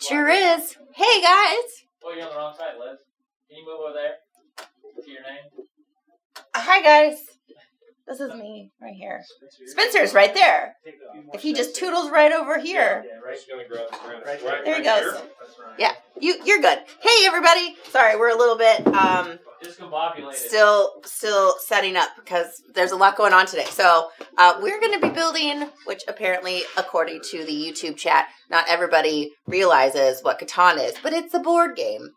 Sure is. Hey, guys. Oh, you're on the wrong side, Liz. Can you move over there? See your name? Hi, guys. This is me right here. Spencer's right there. If he just toodles right over here. Yeah, right. There he goes. Yeah, you're good. Hey, everybody. Sorry, we're a little bit Discombobulated. still setting up because there's a lot going on today. So we're going to be building, which apparently, according to the YouTube chat, not everybody realizes what Catan is, but it's a board game.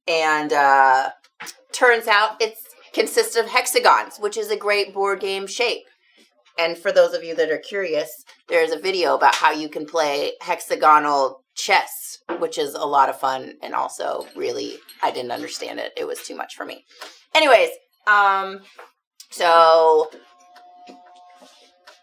And turns out it consists of hexagons, which is a great board game shape. And for those of you that are curious, there's a video about how you can play hexagonal chess, which is a lot of fun, and also really, I didn't understand it. It was too much for me. Anyways, so,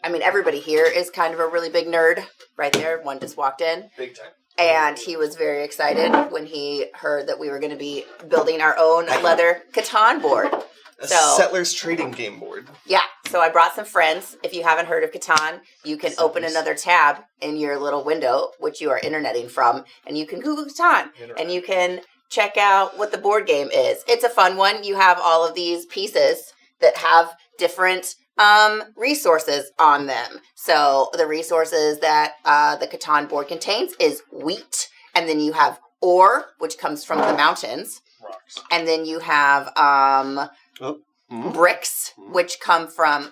I mean, everybody here is kind of a really big nerd. Right there, one just walked in. Big time. And he was very excited when he heard that we were going to be building our own leather Catan board. A Settlers Trading Game board. Yeah, so I brought some friends. If you haven't heard of Catan, you can open another tab in your little window, which you are interneting from, and you can Google Catan, and you can check out what the board game is. It's a fun one. You have all of these pieces that have different resources on them. So the resources that the Catan board contains is wheat, and then you have ore, which comes from the mountains, Rocks. and then you have bricks, which come from,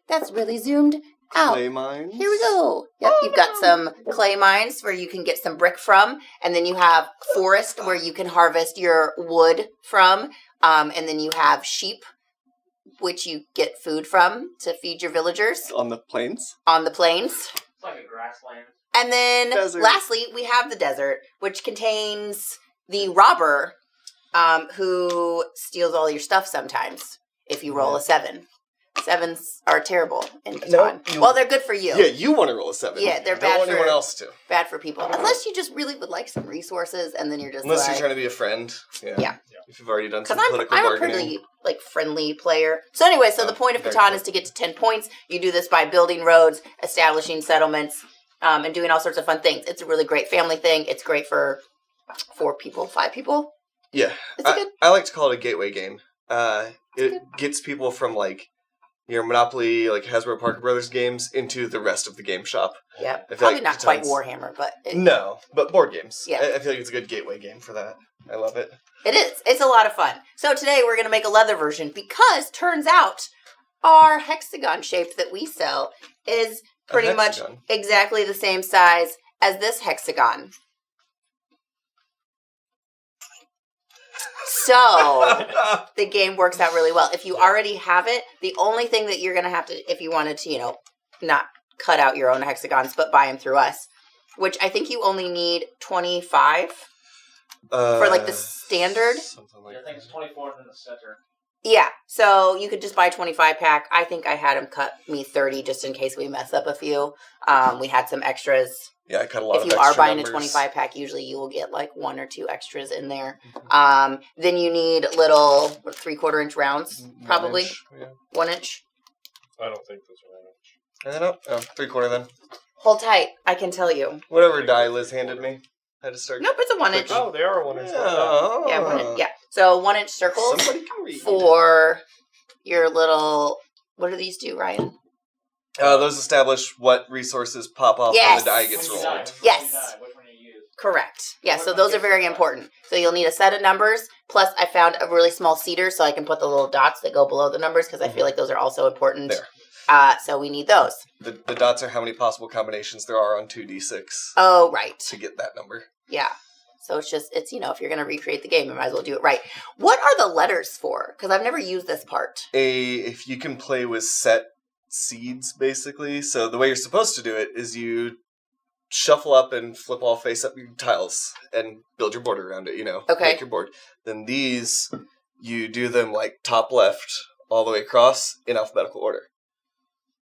that's really zoomed out. Clay mines. Here we go. Yep, you've got some clay mines where you can get some brick from, and then you have forest where you can harvest your wood from, and then you have sheep, which you get food from to feed your villagers. On the plains. On the plains. It's like a grassland. And then lastly, we have the desert, which contains the robber, who steals all your stuff sometimes if you roll a 7. 7s are terrible in Catan. Well, they're good for you. Yeah, you want to roll a 7. Yeah, they're Don't bad want for anyone else to. Bad for people. Unless you just really would like some resources, and then you're just Unless you're trying to be a friend. Yeah. If you've already done some political I'm a bargaining. pretty friendly player. So anyway, the point of Catan is to get to 10 points. You do this by building roads, establishing settlements, and doing all sorts of fun things. It's a really great family thing. It's great for 4 people, 5 people. Yeah. I like to call it a gateway game. It gets people from like your Monopoly, like Hasbro Parker Brothers games into the rest of the game shop. Yeah. Probably like not quite Warhammer, but... No, but board games. Yeah. I feel like it's a good gateway game for that. I love it. It is. It's a lot of fun. So today we're going to make a leather version because turns out our hexagon shape that we sell is pretty much exactly the same size as this hexagon. So the game works out really well. If you already have it, the only thing that you're going to have to, if you wanted to, not cut out your own hexagons, but buy them through us, which I think you only need 25 for like the standard. I think it's 24 in the center. Yeah, so you could just buy 25 pack. I think I had them cut me 30 just in case we mess up a few. We had some extras. Yeah, I cut a lot of extra. If you are buying a 25 pack, usually you will get like 1 or 2 extras in there. Then you need little 3/4 inch rounds, probably. 1 inch. I don't think those are 1 inch. Oh, 3/4 then. Hold tight, I can tell you. Whatever die Liz handed me. I had to start. Nope, it's a 1 inch. Oh, they are 1 inch. Yeah, 1 inch. Yeah. So 1 inch circles Somebody can read. for your little. What do these do, Ryan? Those establish what resources pop off when the die gets rolled. Yes. Correct. Yeah, so those are very important. So you'll need a set of numbers. Plus, I found a really small cedar so I can put the little dots that go below the numbers because I feel like those are also important. There. So we need those. The dots are how many possible combinations there are on 2d6. Oh, right. To get that number. Yeah. So it's if you're going to recreate the game, you might as well do it right. What are the letters for? Because I've never used this part. If you can play with set seeds, basically. So the way you're supposed to do it is you shuffle up and flip all face up your tiles and build your board around it, Okay. Make your board. Then these, you do them like top left all the way across in alphabetical order.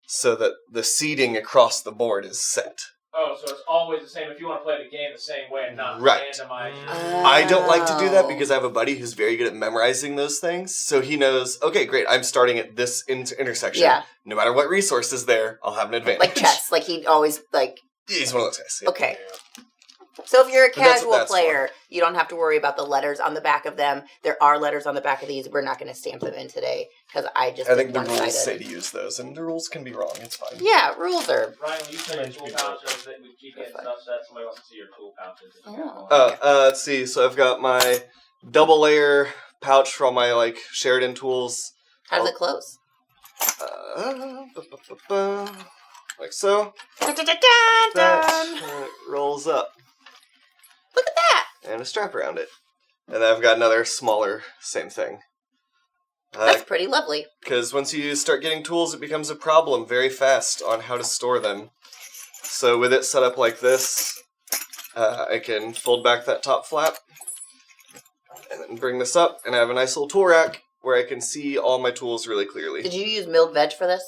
So that the seeding across the board is set. Oh, so it's always the same if you want to play the game the same way and not randomize. I don't like to do that because I have a buddy who's very good at memorizing those things. So he knows, okay, great, I'm starting at this intersection. Yeah. No matter what resource is there, I'll have an advantage. Like chess. Like he'd always, like... He's one of those guys. Yeah. Okay. So if you're a But that's casual what that's player, you don't have to worry about the letters on the back of them. There are letters on the back of these. We're not going to stamp them in today because I I think did the rules say one-sided. to use those, and the rules can be wrong. It's fine. Yeah, rules are... Ryan, when you say your tool pouches, that we keep getting stuff set, somebody wants to see your tool pouches. Let's see. So I've got my double layer pouch for all my like Sheridan tools. How does it close? Like so. Dun, dun, dun, dun, That dun. and it rolls up, Look at that. and a strap around it. And then I've got another smaller, same thing. That's pretty lovely. Because once you start getting tools, it becomes a problem very fast on how to store them. So with it set up like this, I can fold back that top flap, and then bring this up, and I have a nice little tool rack where I can see all my tools really clearly. Did you use milled veg for this?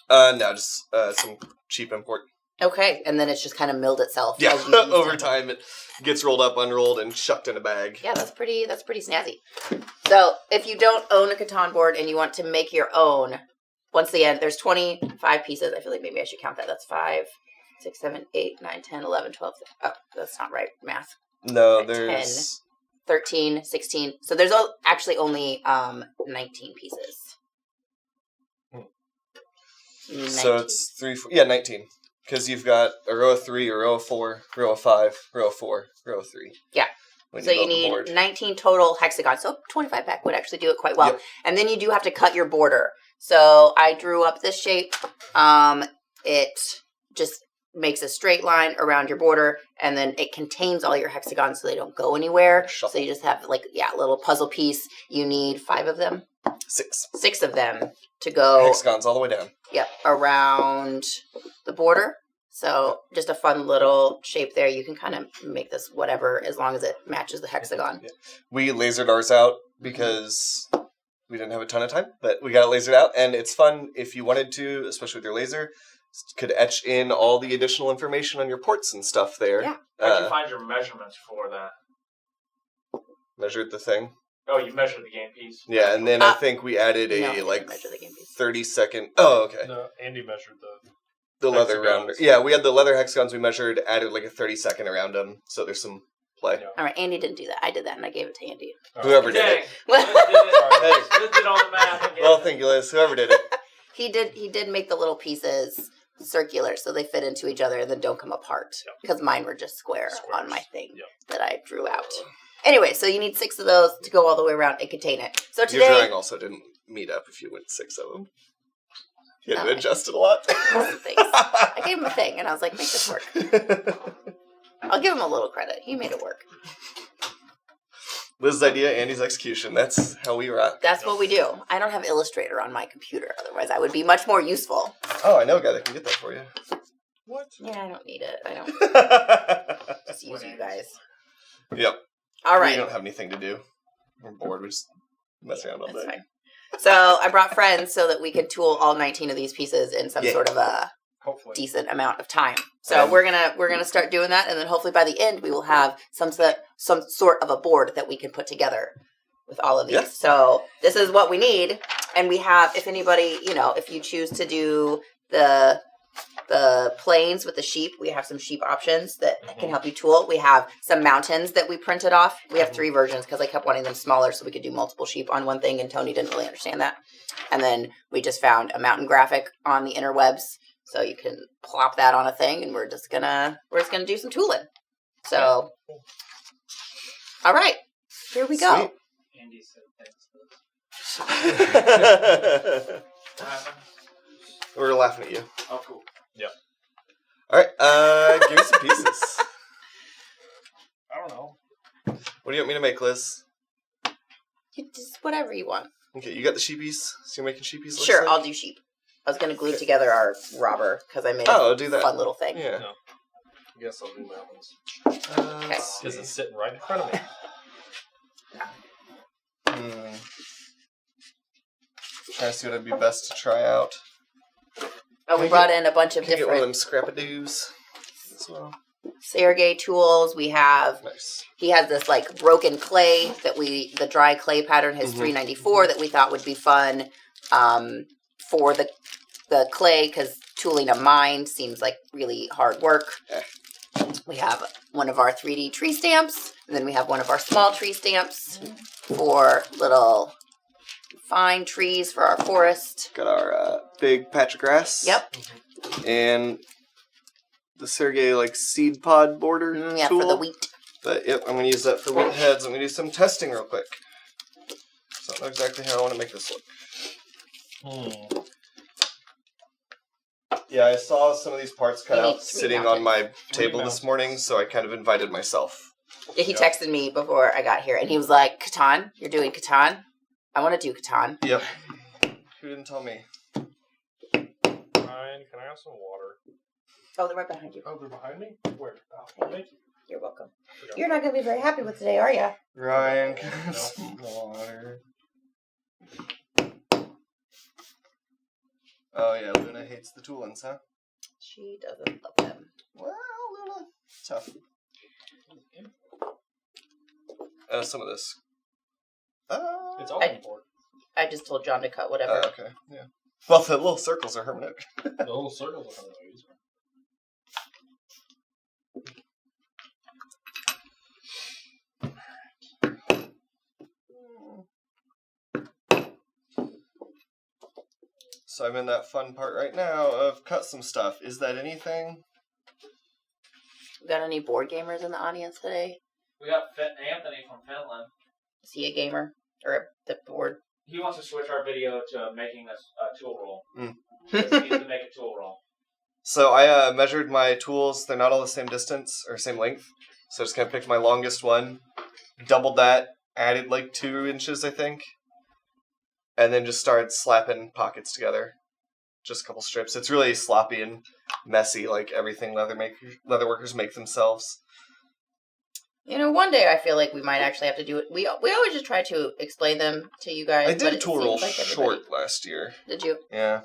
No, just some cheap import. Okay, and then it's just kind of milled itself. Yeah, as you use over it. time it gets rolled up, unrolled, and shucked in a bag. Yeah, that's pretty snazzy. So if you don't own a Catan board and you want to make your own, once again, there's 25 pieces. I feel like maybe I should count that. That's 5, 6, 7, 8, 9, 10, 11, 12. Oh, that's not right. Math. No, Like there's 13, 16. So there's actually only 19 pieces. 19. So it's 3, 4, yeah, 19. Because you've got a row of 3, a row of 4, row of 5, row of 4, row of 3. Yeah. When So you build the need board. 19 total hexagons. So 25 pack would actually do it quite well. Yep. And then you do have to cut your border. So I drew up this shape. It just makes a straight line around your border, and then it contains all your hexagons so they don't go anywhere. Shuffle. So you just have like, a little puzzle piece. You need 5 of them, 6. 6 of them to go. Hexagons all the way down. Yep, around the border. So just a fun little shape there. You can kind of make this whatever as long as it matches the hexagon. Yeah. We lasered ours out because we didn't have a ton of time, but we got it lasered out, and it's fun if you wanted to, especially with your laser, could etch in all the additional information on your ports and stuff there. Yeah. How'd you find your measurements for that? Measured the thing. Oh, you measured the game piece? Yeah, and then I think we added No, I a didn't like measure the game piece. 30-second. Oh, okay. No, Andy measured The leather hexagons. rounder. Yeah, we had the leather hexagons we measured, added like a 30-second around them, so there's some play. Yeah. All right, Andy didn't do that. I did that, and I gave it to Andy. Whoever did Dang. it. Liz did it. Liz did all the math again. Well, thank you, Liz. Whoever did it. He did make the little pieces circular so they fit into each other and then don't come apart. Because mine were just square on my thing Yep. that I drew out. Anyway, so you need 6 of those to go all the way around and contain it. So Your today, drawing also didn't meet up if you went 6 of them. You had to No. adjust it a lot. some things. I gave him a thing, and I was like, make this work. I'll give him a little credit. He made it work. Liz's idea, Andy's execution. That's how we rock. That's what we do. I don't have Illustrator on my computer. Otherwise, I would be much more useful. Oh, I know a guy that can get that for you. What? Yeah, I don't need it. I don't just use you guys. Yep. All We right. don't have anything to do. We're bored. We just mess around all That's day. fine. So I brought friends so that we could tool all 19 of these pieces in some Yeah. sort of a Hopefully. decent amount of time. So we're gonna start doing that, and then hopefully by the end we will have some sort of a board that we can put together with all of these. Yeah. So this is what we need, and we have, if anybody, if you choose to do the plains with the sheep, we have some sheep options that can help you tool. We have some mountains that we printed off. We have 3 versions because I kept wanting them smaller so we could do multiple sheep on one thing, and Tony didn't really understand that. And then we just found a mountain graphic on the interwebs, so you can plop that on a thing, and we're just gonna do some tooling. So, all right, here we go. Andy said thanks. What happened? We're laughing at you. Oh, cool. All right, give me some pieces. I don't know. What do you want me to make, Liz? Just whatever you want. Okay, you got the sheepies? So you're making sheepies? looks Sure, like? I'll do sheep. I was gonna glue together our robber because I made Oh, a do that. fun little thing. Yeah. No. I guess I'll do mountains. Okay. Let's Because see. it's sitting right in front of me. Trying to see what would be best to try out. Oh, we brought in a bunch of Can I get one of different them scrapadoos as well? Sergey tools. We have. Nice. He has this like broken clay that the dry clay pattern, his Mhm. 394 that we thought would be fun for the clay because tooling a mine seems like really hard work. We have one of our 3D tree stamps, and then we have one of our small tree stamps for little fine trees for our forest. Got our big patch of grass. Yep. And the Sergey seed pod border Yeah, tool. for the wheat. But yep, I'm gonna use that for wheat heads. I'm gonna do some testing real quick. So I don't know exactly how I want to make this look. Yeah, I saw some of these parts cut out sitting on my table this morning, so I kind of invited myself. Yeah, he texted me before I got here, and he was like, Catan, you're doing Catan? I want to do Catan. Yep. Who didn't tell me? Ryan, can I have some water? Oh, they're right behind you. Oh, they're behind me? Where? Oh, thank you. You're welcome. You're not going to be very happy with today, are you? Ryan, can I have some water? Oh yeah, Luna hates the Toolins, huh? She doesn't love them. Well, Luna, tough. Some of this. It's all I- important. I just told John to cut whatever. Okay, yeah. Well, the little circles are hermeneutic. The little circles are how they use them. So I'm in that fun part right now of cut some stuff. Is that anything? We got any board gamers in the audience today? We got Anthony from Finland. Is he a gamer? Or the board? He wants to switch our video to making a tool roll. Mm. He needs to make a tool roll. So I measured my tools. They're not all the same distance or same length. So I just kind of picked my longest one, doubled that, added 2 inches, I think. And then just started slapping pockets together. Just a couple strips. It's really sloppy and messy, like everything leatherworkers make themselves. You know, one day I feel like we might actually have to do it. We always just try to explain them to you guys. I did a it tool seems roll like short last year. Did you? Yeah.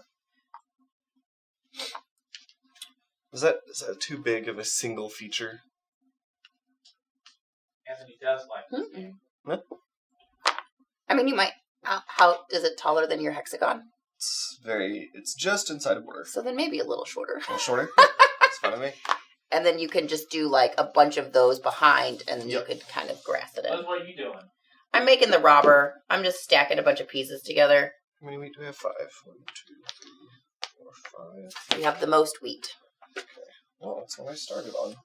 Is that too big of a single feature? Anthony does like this Mm-mm. game. What? I mean, you might. How is it taller than your hexagon? It's just inside a border. So then maybe a little shorter. A little shorter? That's fine with me. And then you can just do a bunch of those behind, and then Yep. you could kind of grass it in. What are you doing? I'm making the robber. I'm just stacking a bunch of pieces together. How many wheat do we have? 5. 1, 2, 3, 4, 5. We have the most wheat. Well, that's what I started on.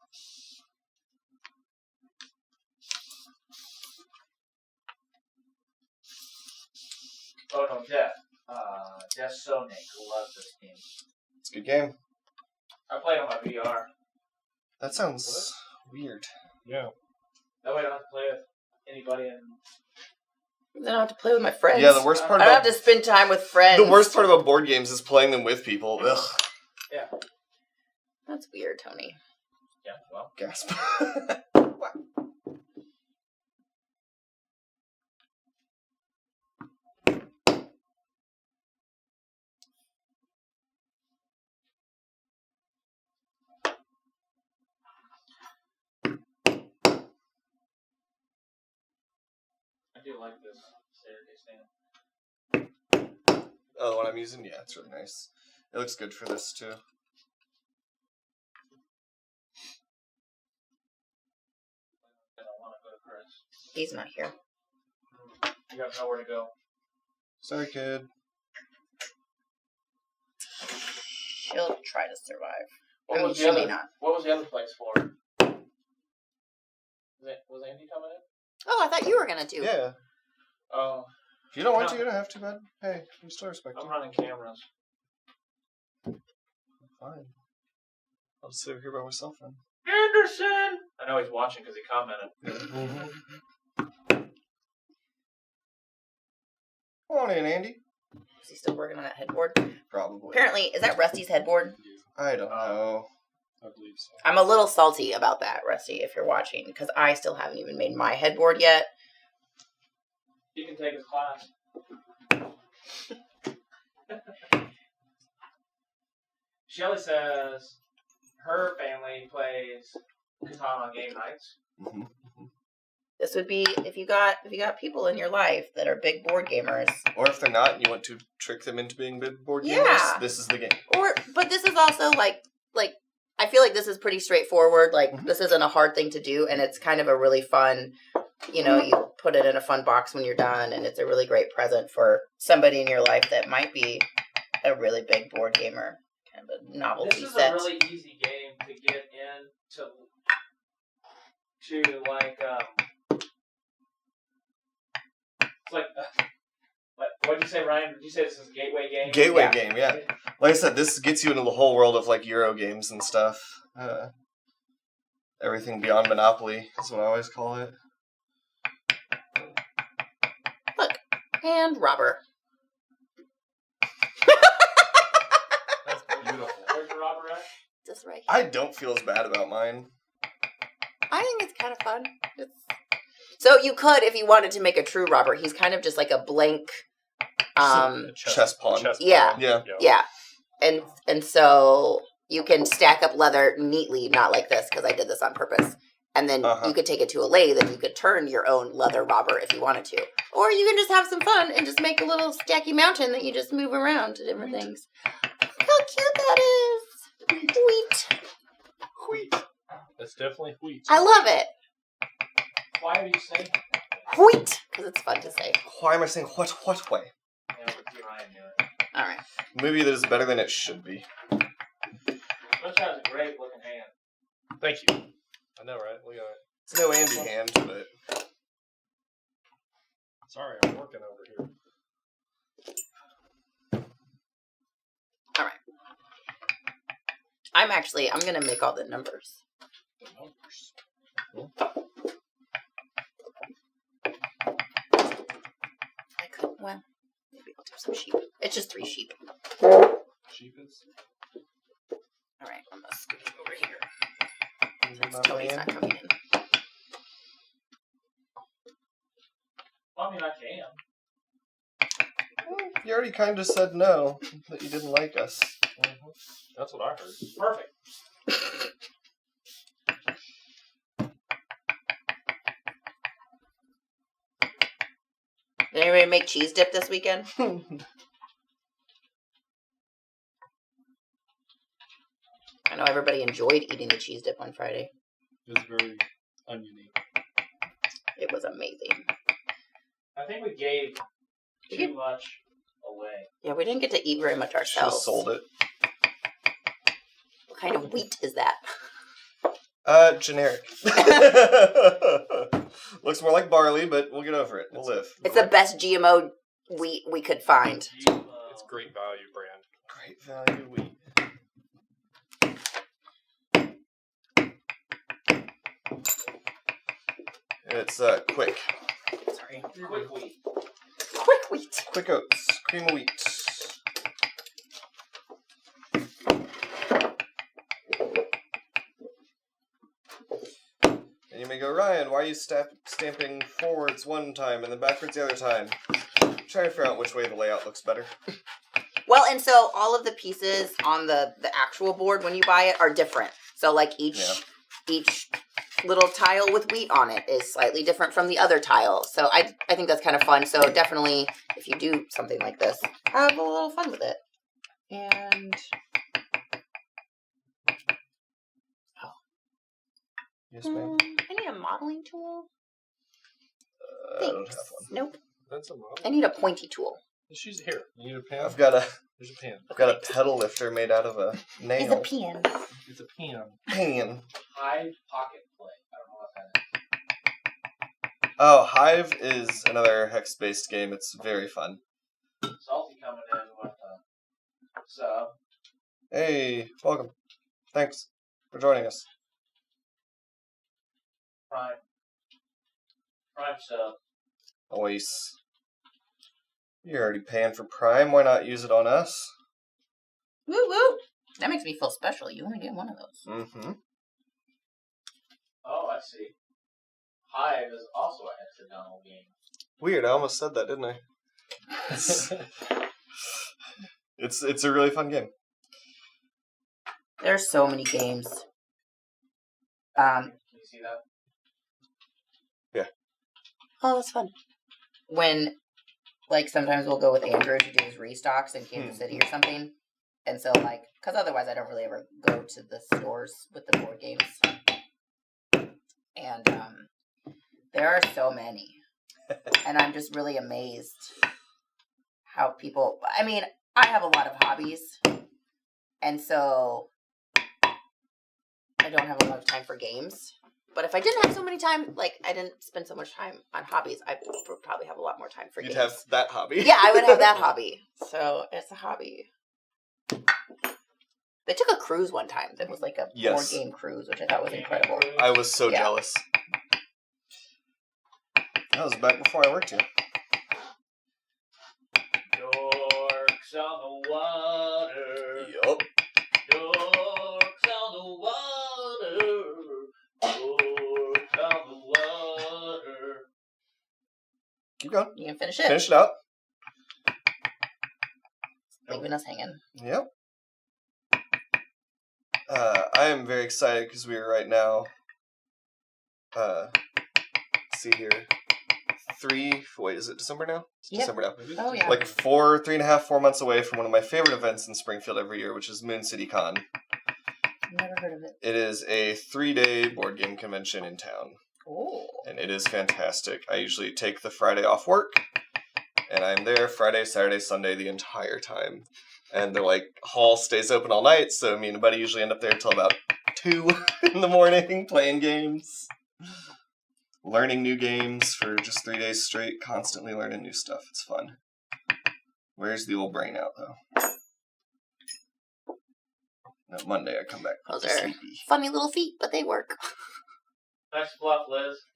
Oh no, Jeff. Jeff Sonic loves this game. It's a good game. I played on my VR. That sounds weird. Yeah. That way I don't have to play with anybody and Then I don't have to play with my friends. Yeah, the worst part I don't about have to spend time with friends. the worst part about board games is playing them with people. Ugh. yeah. That's weird, Tony. Yeah, well. Gasp. I do like this Saturday stand. Oh, the one I'm using? Yeah, it's really nice. It looks good for this, too. I don't want to go to Chris. He's not here. You got nowhere to go. Sorry, kid. She'll try to survive. What I mean, was she the may other? not. What was the other place for? Was Andy coming in? Oh, I thought you were gonna do. Yeah. Oh, If you don't want No. to, you don't have to, bud. Hey, we still respect I'm you. running cameras. Fine. I'll just sit over here by myself then. Anderson! I know he's watching because he commented. Come on in, Andy. Is he still working on that headboard? Probably. Apparently, is that Rusty's headboard? I don't know. I believe so. I'm a little salty about that, Rusty, if you're watching, because I still haven't even made my headboard yet. He can take his class. Shelly says her family plays Catan on game nights. Mhm. This would be if you got people in your life that are big board gamers. Or if they're not and you want to trick them into being big board gamers, Yeah. this is the game. But this is also like I feel like this is pretty straightforward. Like, this isn't a hard thing to do, and it's kind of a really fun, you know, you put it in a fun box when you're done, and it's a really great present for somebody in your life that might be a really big board gamer. Kind of a novelty This is set. a really easy game to get in to like, it's like, what did you say, Ryan? Did you say this is a gateway game? Gateway game, yeah. Like I said, this gets you into the whole world of like Euro games and stuff. Everything beyond Monopoly is what I always call it. Look, hand robber. That's beautiful. Where's your robber at? Just right here. I don't feel as bad about mine. I think it's kind of fun. So you could, if you wanted to make a true robber, he's kind of just like a blank. Chess pawn. Yeah. Yeah. And so you can stack up leather neatly, not like this because I did this on purpose. And then you could take it to a lathe and you could turn your own leather robber if you wanted to. Or you can just have some fun and just make a little stacky mountain that you just move around to different things. Look how cute that is. Wheat. It's definitely wheat. I love it. Why are you saying that? Wheat. Because it's fun to say. Why am I saying what way? Yeah, but you Ryan knew it. All right. Movie that is better than it should be. This has a great looking hand. Thank you. I know, right? Look at it. It's no Andy hand, but Sorry, I'm working over here. All right. I'm going to make all the numbers. Numbers. I could, well, maybe I'll do some sheep. It's just 3 sheep. Sheep is. All right, I'm going to scooch over here. is it not Tony's land? not coming in. I mean, I can. You already kind of said no, that you didn't like us. That's what I heard. Perfect. Did anybody make cheese dip this weekend? I know everybody enjoyed eating the cheese dip on Friday. It was very oniony. It was amazing. I think we gave too much away. Yeah, we didn't get to eat very much Should have ourselves. sold it. What kind of wheat is that? Generic. Looks more like barley, but we'll get over it. We'll live. It's the best GMO wheat we could find. It's great value brand. Great value wheat. It's quick. Sorry. Quick wheat. Quick wheat. Quick oats. Cream of wheat. And you may go, Ryan, why are you stamping forwards one time and then backwards the other time? I'm trying to figure out which way the layout looks better. Well, and so all of the pieces on the actual board when you buy it are different. So like each little tile with wheat on it is slightly different from the other tile. So I think that's kind of fun. So definitely if you do something like this, have a little fun with it. And Yes, ma'am. I need a modeling tool. I don't Thanks. have one. Nope. That's a model. I need a pointy tool. She's here. You need a pen? I've got a There's a pen. pedal lifter made out of a nail. It's a pen. It's a pen. Pan. Hive pocket play. I don't know what that is. Oh, Hive is another hex-based game. It's very fun. Salty coming in with sub. Hey, welcome. Thanks for joining us. Prime sub. Always. You're already paying for Prime. Why not use it on us? Woo woo. That makes me feel special. You only get one of those. Mm-hmm. Oh, I see. Hive is also a hexagonal game. Weird. I almost said that, didn't I? It's a really fun game. There's so many games. Can you see that? Oh, it's fun. When, like, sometimes we'll go with Andrew to do his restocks in Kansas City or something. And so, like, because otherwise I don't really ever go to the stores with the board games. And there are so many. And I'm just really amazed how people, I mean, I have a lot of hobbies. And so I don't have a lot of time for games. But if I didn't have so many time, like, I didn't spend so much time on hobbies, I would probably have a lot more time for games. You'd have that hobby. Yeah, I would have that hobby. So it's a hobby. They took a cruise one time that was like a board game cruise, which I thought was incredible. I was so jealous. That was back before I worked here. Dorks on the water. Yup. Dorks on the water. Dorks on the water. Keep going. You can finish it. Finish it out. Leaving us hanging. Yep. I am very excited because we are right now, let's see here, is it December now? It's December now. Oh, yeah. Like 4 months away from one of my favorite events in Springfield every year, which is Moon City Con. Never heard of it. It is a 3-day board game convention in town. Oh. And it is fantastic. I usually take the Friday off work, and I'm there Friday, Saturday, Sunday the entire time. And the hall stays open all night, so me and a buddy usually end up there till about 2 in the morning playing games. Learning new games for just 3 days straight, constantly learning new stuff. It's fun. Where's the old brain out, though? No, Monday I come back. Those are funny little feet, but they work. Nice fluff, Liz.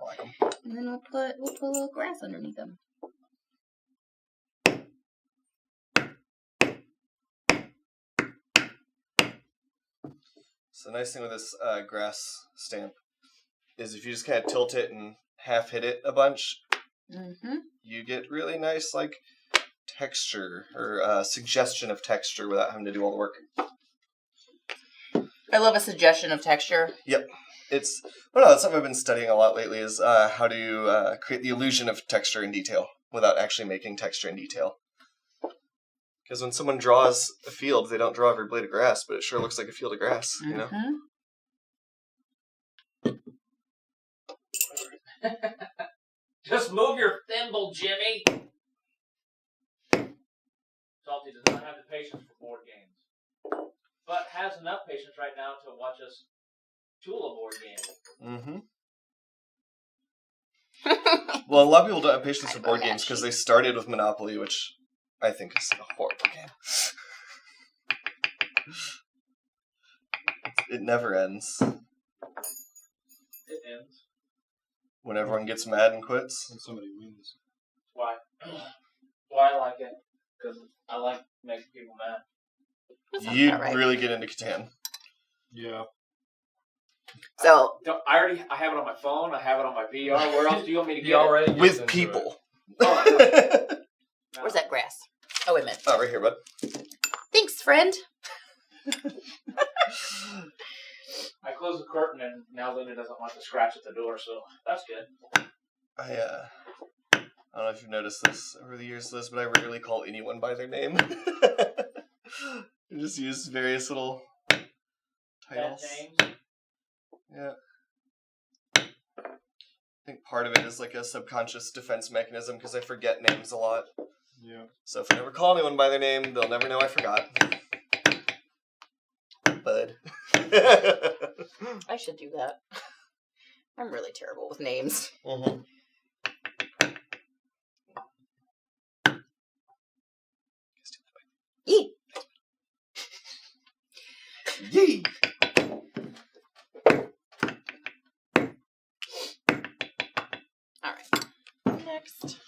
I like them. And then we'll put a little grass underneath them. So the nice thing with this grass stamp is if you just kind of tilt it and half hit it a bunch, you get really nice texture or suggestion of texture without having to do all the work. I love a suggestion of texture. Yep. That's something I've been studying a lot lately is how to create the illusion of texture and detail without actually making texture and detail. Because when someone draws a field, they don't draw every blade of grass, but it sure looks like a field of grass, you know? Just move your thimble, Jimmy. Salty does not have the patience for board games, but has enough patience right now to watch us tool a board game. Well, a lot of people don't have patience for board games because they started with Monopoly, which I think is a horrible game. It never ends. It ends. When everyone gets mad and quits. When somebody wins. Why? Why I like it? Because I like making people mad. You'd really get into Catan. Yeah. So I have it on my phone. I have it on my VR. Where else do you want me to get it? With people. where's that grass? Oh, wait a minute. Oh, right here, bud. Thanks, friend. I closed the curtain, and now Linda doesn't want to scratch at the door, so that's good. I don't know if you've noticed this over the years, Liz, but I rarely call anyone by their name. I just use various little titles. Yeah. I think part of it is like a subconscious defense mechanism because I forget names a lot. Yeah. So if I never call anyone by their name, they'll never know I forgot. Bud. I should do that. I'm really terrible with names. Yee! Yee! Alright. Next.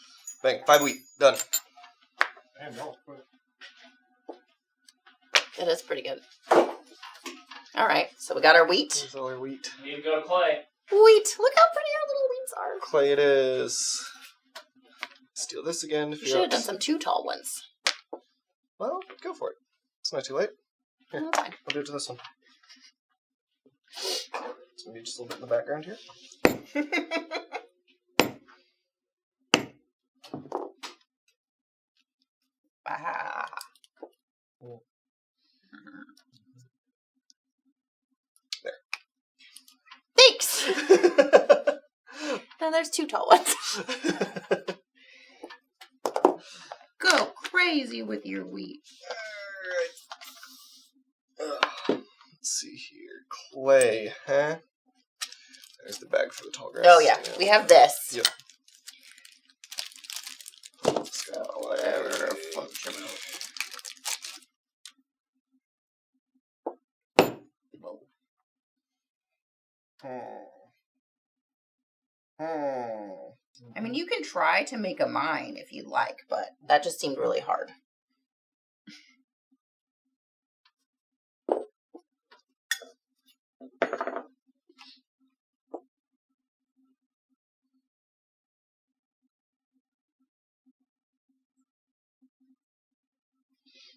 Bang, 5 wheat. Done. Damn, that was quick. That is pretty good. Alright, so we got our wheat. Here's all our wheat. You need to go to Clay. Wheat! Look how pretty our little wheats are. Clay it is. Steal this again. You should have done some too tall ones. Well, go for it. It's not too late. Here, Oh, that's fine. I'll do it to this one. It's gonna be just a little bit in the background here. Ah. There. Thanks. Now there's 2 tall ones. Go crazy with your wheat. Let's see here. Clay, huh? There's the bag for the tall grass. Oh yeah, we have this. Yep. So whatever function. I mean, you can try to make a mine if you'd like, but that just seemed really hard.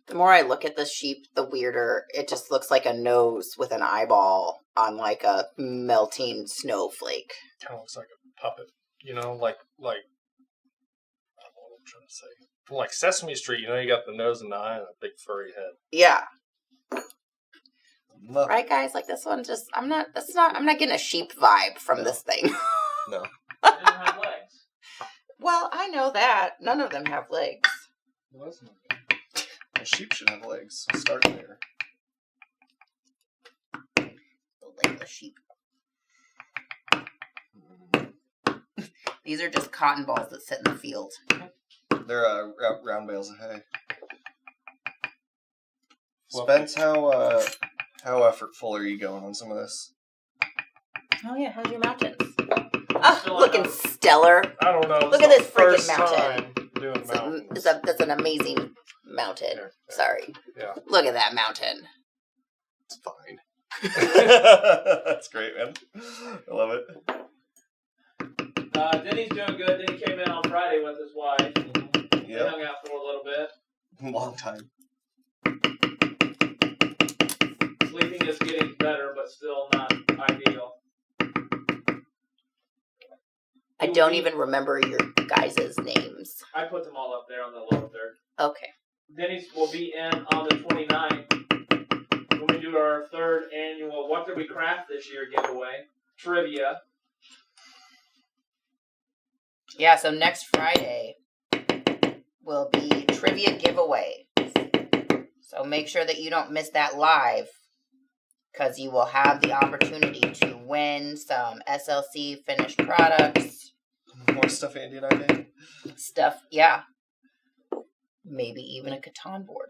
The more I look at this sheep, the weirder it just looks like a nose with an eyeball on like a melting snowflake. Kind of looks like a puppet, you know, like I don't know what I'm trying to say. From like Sesame Street, you know, you got the nose and the eye and a big furry head. Yeah. Right, guys? Like this one just I'm not getting a sheep vibe from this thing. No. It doesn't have legs. Well, I know that. None of them have legs. A sheep should have legs. So start there. The legless sheep. These are just cotton balls that sit in the field. They're round bales of hay. Spence, how effortful are you going on some of this? Oh yeah, how's your mountains? Oh, Still looking enough. stellar. I don't know. Look at this freaking first mountain. time doing mountains. That's an amazing mountain. Yeah. Sorry. Yeah. Look at that mountain. It's fine. That's great, man. I love it. Denny's doing good. Denny came in on Friday with his wife. They Yep. hung out for a little bit. Long time. Sleeping is getting better, but still not ideal. I don't even remember your guys' names. I put them all up there on the lower third. Okay. Denny's will be in on the 29th when we do our 3rd annual What Did We Craft This Year giveaway. Trivia. Yeah, so next Friday will be trivia giveaway. So make sure that you don't miss that live, because you will have the opportunity to win some SLC finished products. More stuff Andy and I made. Stuff, yeah. Maybe even a Catan board.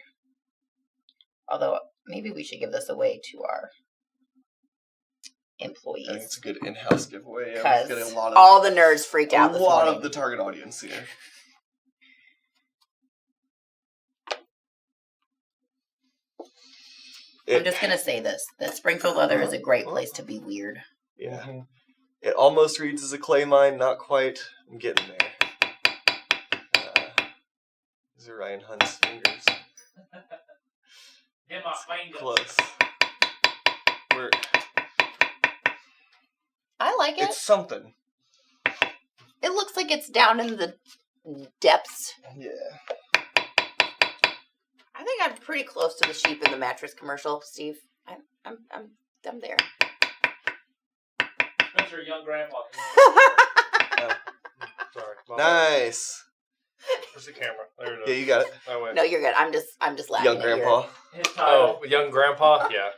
Although, maybe we should give this away to our I think employees. it's a good in-house giveaway. Yeah, Because we're getting a lot of all the nerds freaked out this morning. of the target audience here. I'm just going to say this. That Springfield Leather is a great place to be weird. Yeah. Mhm. It almost reads as a clay mine, not quite. I'm getting there. These are Ryan Hunt's fingers. Get my fingers. Close. We're, I like it. it's something. It looks like it's down in the depths. Yeah. I think I'm pretty close to the sheep in the mattress commercial, Steve. I'm there. Spencer, young grandpa. Sorry. Nice. Where's the camera? There it Yeah, is. you got it. That way. No, you're good. I'm just laughing. Young at your- grandpa. His title. Oh, young grandpa? Yeah.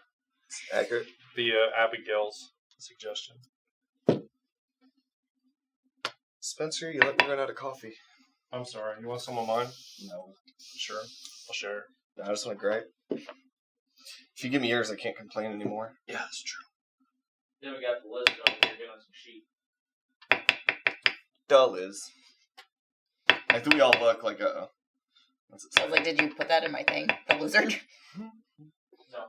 Accurate. The Abigail's suggestion. Spencer, you let me run out of coffee. I'm sorry. You want some of mine? No. Sure. I'll share. No, I just want to gripe. If you give me yours, I can't complain anymore. Yeah, that's true. Then we got the list over here doing some sheep. Dull is. I think we all look like a. What's it I was like, did you put that in my thing? The lizard? No.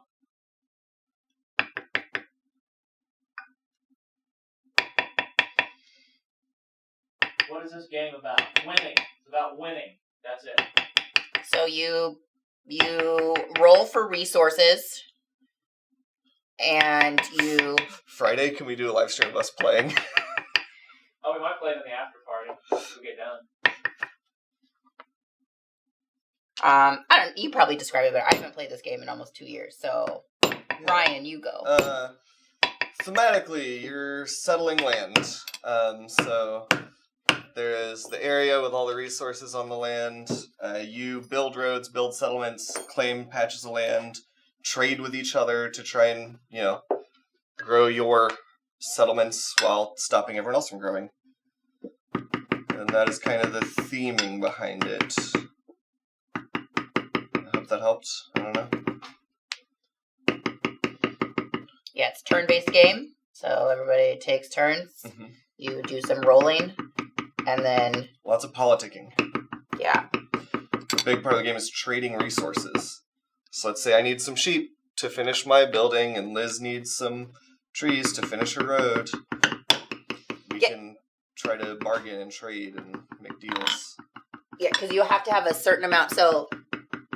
What is this game about? Winning. It's about winning. That's it. So you roll for resources, and you... Friday, can we do a live stream of us playing? Oh, we might play it in the after party if we get done. You probably describe it better. I haven't played this game in almost 2 years, so Ryan, you go. Thematically, you're settling land. So there is the area with all the resources on the land. You build roads, build settlements, claim patches of land, trade with each other to try and, grow your settlements while stopping everyone else from growing. And that is kind of the theming behind it. I hope that helped. I don't know. Yeah, it's a turn-based game, so everybody takes turns. Mm-hmm. You do some rolling, and then... Lots of politicking. Yeah. A big part of the game is trading resources. So let's say I need some sheep to finish my building, and Liz needs some trees to finish her road. We can try to bargain and trade and make deals. Yeah, because you have to have a certain amount. So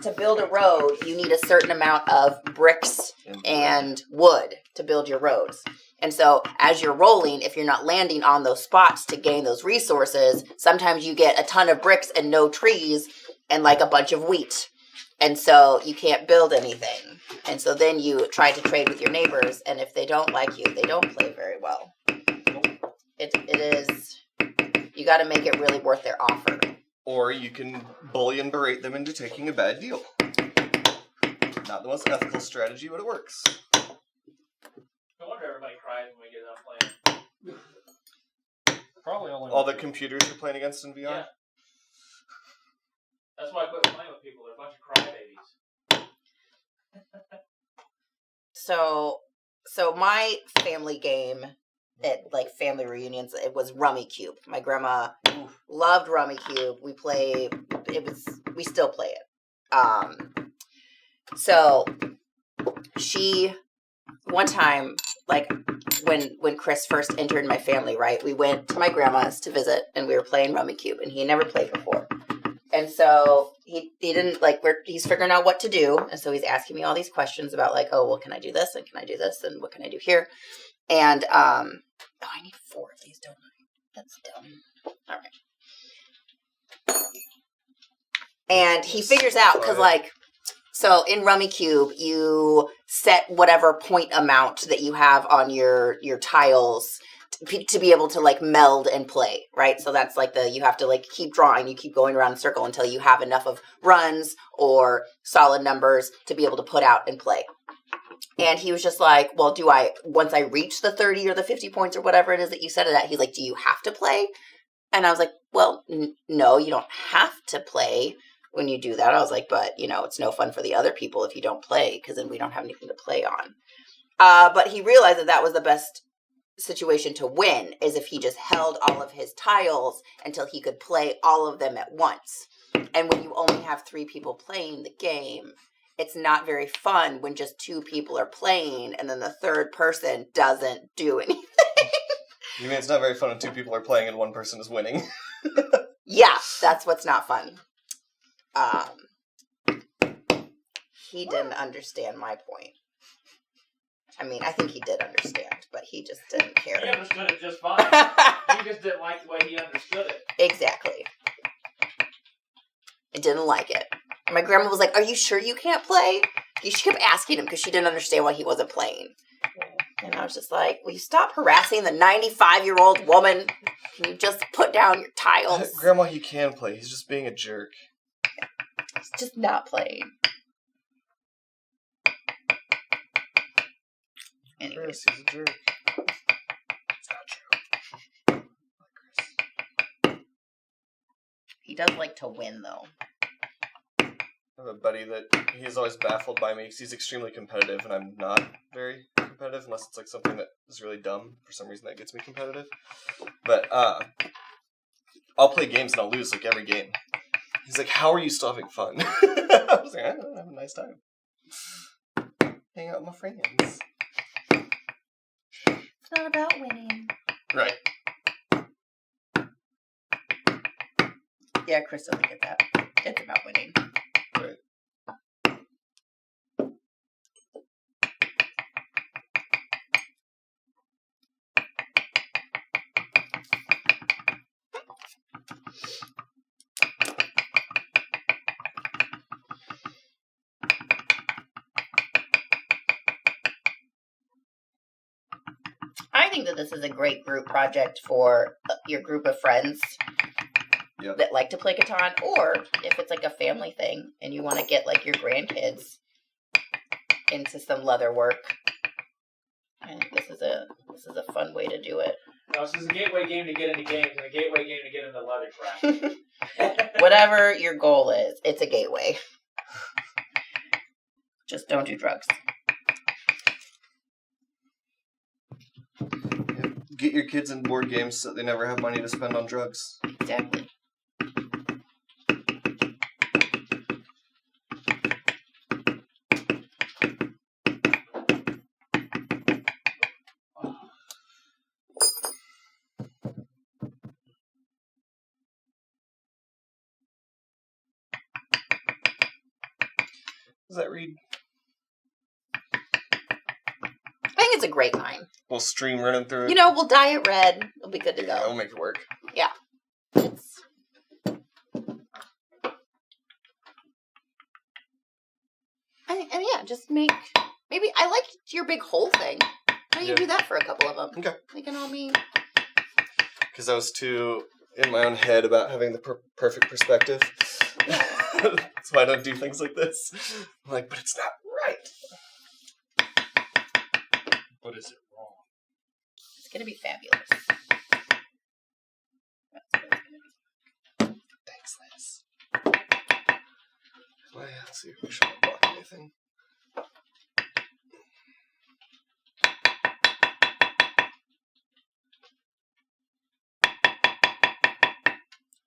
to build a road, you need a certain amount of bricks and wood to build your roads. And so as you're rolling, if you're not landing on those spots to gain those resources, sometimes you get a ton of bricks and no trees and like a bunch of wheat. And so you can't build anything. And so then you try to trade with your neighbors, and if they don't like you, they don't play very well. It is, you got to make it really worth their offer. Or you can bully and berate them into taking a bad deal. Not the most ethical strategy, but it works. No wonder everybody cries when we get done playing. Probably only All the computers you're playing against in VR? Yeah. That's why I quit playing with people. They're a bunch of crybabies. So my family game at like family reunions, it was Rummy Cube. My grandma loved Rummy Cube. We still play it. So she, one time, like when Chris first entered my family, right, we went to my grandma's to visit, and we were playing Rummy Cube, and he had never played before. And so he didn't, like, he's figuring out what to do. And so he's asking me all these questions about, like, oh, well, can I do this? And can I do this? And what can I do here? And, I need 4 of these, don't I? That's dumb. All right. And he figures out, because, like, so in Rummy Cube, you set whatever point amount that you have on your tiles to be able to like meld and play, right? So that's like you have to like keep drawing, you keep going around in a circle until you have enough of runs or solid numbers to be able to put out and play. And he was just like, well, once I reach the 30 or the 50 points or whatever it is that you set it at, he's like, do you have to play? And I was like, well, no, you don't have to play when you do that. I was like, but it's no fun for the other people if you don't play, because then we don't have anything to play on. But he realized that was the best situation to win, is if he just held all of his tiles until he could play all of them at once. And when you only have 3 people playing the game, it's not very fun when just 2 people are playing and then the third person doesn't do anything. You mean it's not very fun when 2 people are playing and one person is winning? Yeah, that's what's not fun. He didn't understand my point. I mean, I think he did understand, but he just didn't care. He understood it just fine. He just didn't like the way he understood it. Exactly. I didn't like it. My grandma was like, are you sure you can't play? She kept asking him because she didn't understand why he wasn't playing. And I was just like, will you stop harassing the 95-year-old woman? Can you just put down your tiles? Grandma, he can play. He's just being a jerk. He's just not playing. Anyway. Chris, he's a jerk. It's not true. He does like to win, though. I have a buddy that he's always baffled by me because he's extremely competitive, and I'm not very competitive unless it's like something that is really dumb. For some reason, that gets me competitive. But I'll play games and I'll lose like every game. He's like, "How are you still having fun?" I was like, "I don't know, I'm having a nice time. Hang out with my friends." It's not about winning. Right. Yeah, Chris doesn't get that. It's about winning. Right. think that this is a great group project for your group of friends that like to play Catan, or if it's like a family thing and you want to get like your grandkids into some leather work. I think this is a fun way to do it. No, this is a gateway game to get into games and a gateway game to get into leather craft. Whatever your goal is, it's a gateway. Just don't do drugs. Get your kids in board games so they never have money to spend on drugs. Exactly. Does that read? I think it's a great line. We'll stream running through it. You know, we'll dye it red. It'll be good to Yeah, go. we'll make it work. Yeah. It's... and yeah, just make... Maybe I like your big whole thing. Why don't you do that for a couple of them? Okay. They can all be... Because I was too in my own head about having the perfect perspective. That's why I don't do things like this. I'm like, but it's not right. What is it wrong? It's going to be fabulous. That's what it's going to be. Thanks, Liz. Well, yeah, let's see if we should block anything.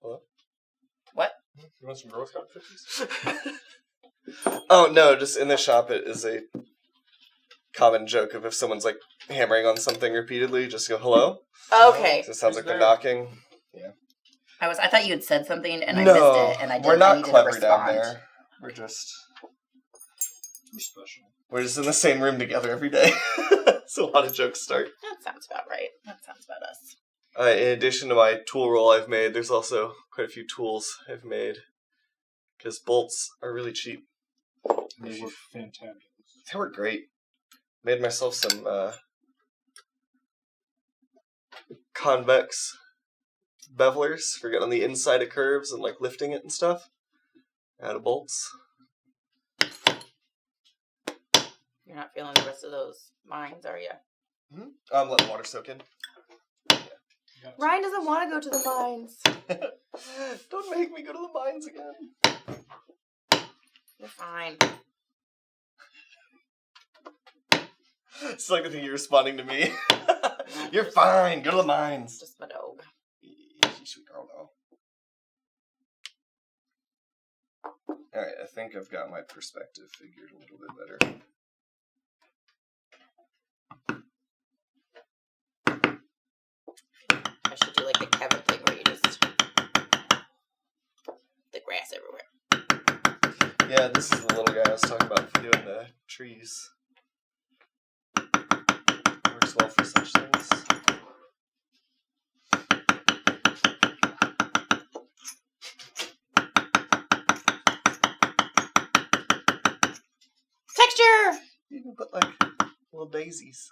Hello? What? You want some Girl Scout cookies? Oh, no, just in the shop it is a common joke of if someone's like hammering on something repeatedly, just go, hello? Okay. So it sounds like they're there? knocking. Yeah. I thought you had said something and I No, missed it and I didn't. we're I not needed to clever down respond. there. We're just special. We're just in the same room together every day. So a lot of jokes start. That sounds about right. That sounds about us. In addition to my tool roll I've made, there's also quite a few tools I've made. Because bolts are really cheap. They were fantastic. They were great. Made myself some convex bevelers for getting on the inside of curves and like lifting it and stuff. Out of bolts. You're not feeling the rest of those mines, are you? I'm letting water soak in. Ryan doesn't want to go to the mines. Don't make me go to the mines again. You're fine. It's like I think you're responding to me. You're fine. Go to the mines. Just my dog. Sweet girl, though. Alright, I think I've got my perspective figured a little bit better. I should do like the Kevin thing where you just... the grass everywhere. Yeah, this is the little guy I was talking about for doing the trees. Works well for such things. Texture! You can put like little daisies.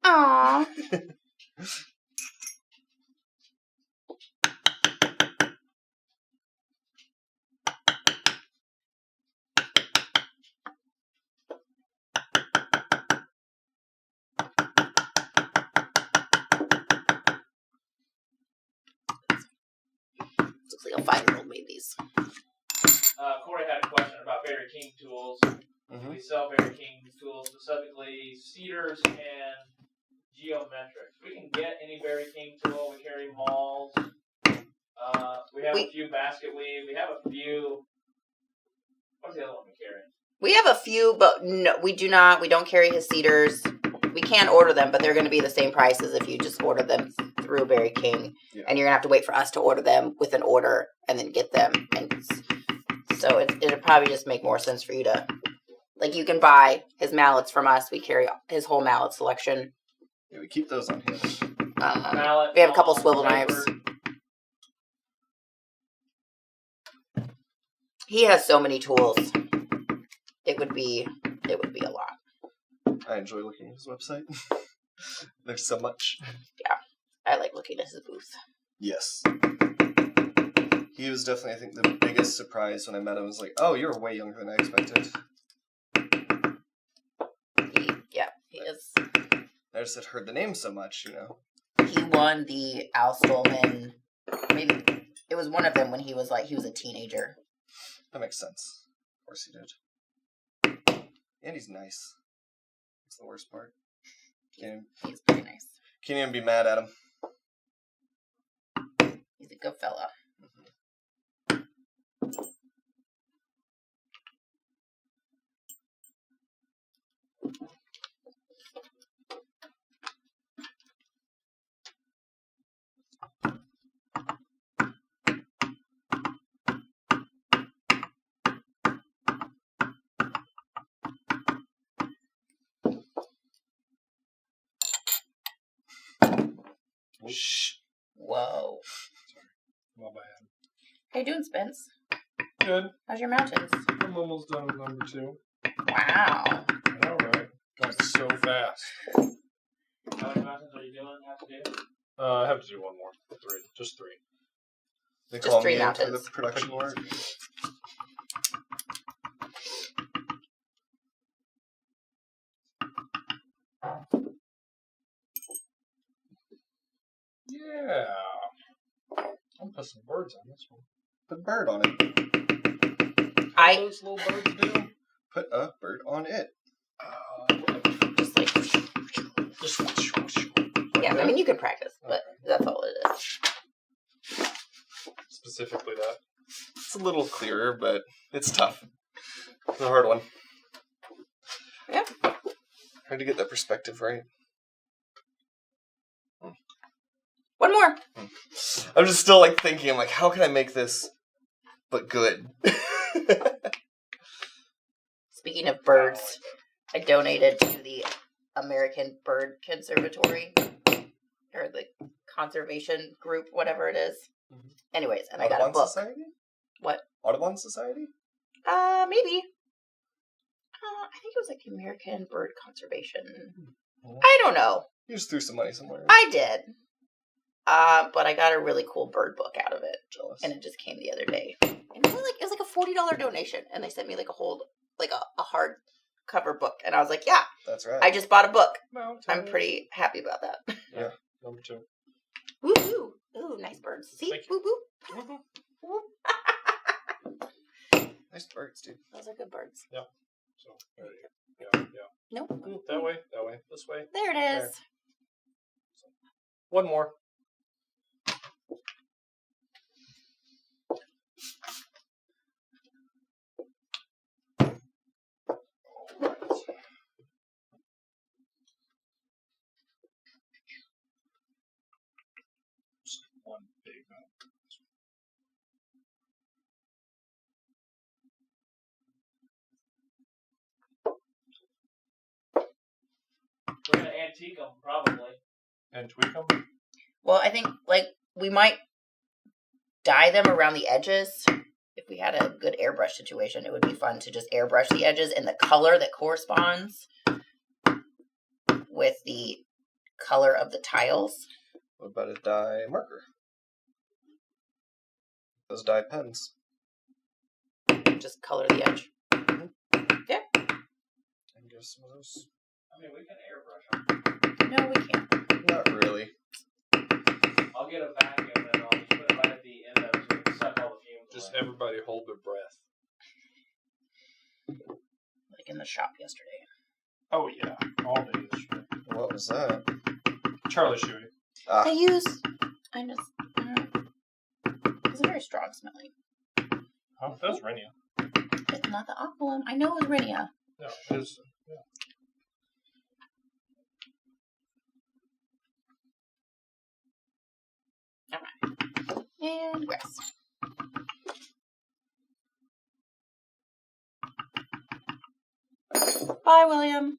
Aww. Looks like a 5-year-old made these. Corey had a question about Barry King tools. Mm-hmm. We sell Barry King tools, specifically cedars and geometrics. We can get any Barry King tool. We carry mauls. We have a few basket weave. We have a few. What's the other one we carry? We have a few, but no, we do not. We don't carry his cedars. We can order them, but they're going to be the same price as if you just order them through Barry King. Yeah. And you're going to have to wait for us to order them with an order and then get them. And so it'll probably just make more sense for you to, like, you can buy his mallets from us. We carry his whole mallet selection. Yeah, we keep those on hand. Mallet, We have a couple maul, swivel paper. knives. He has so many tools. It would be a lot. I enjoy looking at his website. There's so much. I like looking at his booth. Yes. He was definitely, I think, the biggest surprise when I met him. I was like, oh, you're way younger than I expected. He is. I just had heard the name so much, you know. He won the Al Stolman. Maybe it was one of them when he was a teenager. That makes sense. Of course he did. And he's nice. That's the worst part. He's pretty nice. Can't even be mad at him. He's a good fella. Shh. Whoa. Sorry. My bad. How you doing, Spence? Good. How's your mountains? I'm almost done with number 2. Wow. All right. Going so fast. How many mountains are you doing? Have to do? I have to do one more. 3. Just 3. They Just call 3 me in for mountains. the production work. Yeah. I'll put some birds on this one. Put a bird on it. How do those little birds do? Put a bird on it. Just like, yeah, I mean, you can practice, but that's all it is. Specifically that. It's a little clearer, but it's tough. It's a hard one. Yeah. Hard to get that perspective right. One more. I'm just still like thinking, I'm like, how can I make this but good? Speaking of birds, I donated to the American Bird Conservatory, or the conservation group, whatever it is. Mhm. Anyways, and I got a Audubon book. Society? What? Audubon Society? Maybe. I think it was like the American Bird Conservation. Mhm. I don't know. You just threw some money somewhere. I did. But I got a really cool bird book out of it, Jealous. and it just came the other day. And it was like a $40 donation, and they sent me like a whole, like a hard cover book, and I was like, yeah, That's right. I just bought a book. Mountain. I'm pretty happy about that. Yeah. Number 2. Woo woo! Ooh, nice birds. See, Thank woo woo. Nice birds, dude. Those are good birds. So, there you go. Yeah. Nope. Ooh, that way, this way. There it is. There. One more. Just one big mountain. We're gonna antique them, probably. And tweak them. Well, I think like we might dye them around the edges. If we had a good airbrush situation, it would be fun to just airbrush the edges in the color that corresponds with the color of the tiles. What about a dye marker? Those dye pens. Just color the edge. I can get some of those. I mean, we can airbrush them. No, we can't. Not really. I'll get a vacuum and I'll just put it right at the end of it so we can suck all the fumes Just away. everybody hold their breath. Like in the shop yesterday. Oh yeah, all day yesterday. What was that? Charlie Shuey. Ah, I just, it's very strong smelling. Oh, that was Renia. It's not the aqualum. I know it was Renia. No, it was. Yeah. And rest. Bye, William.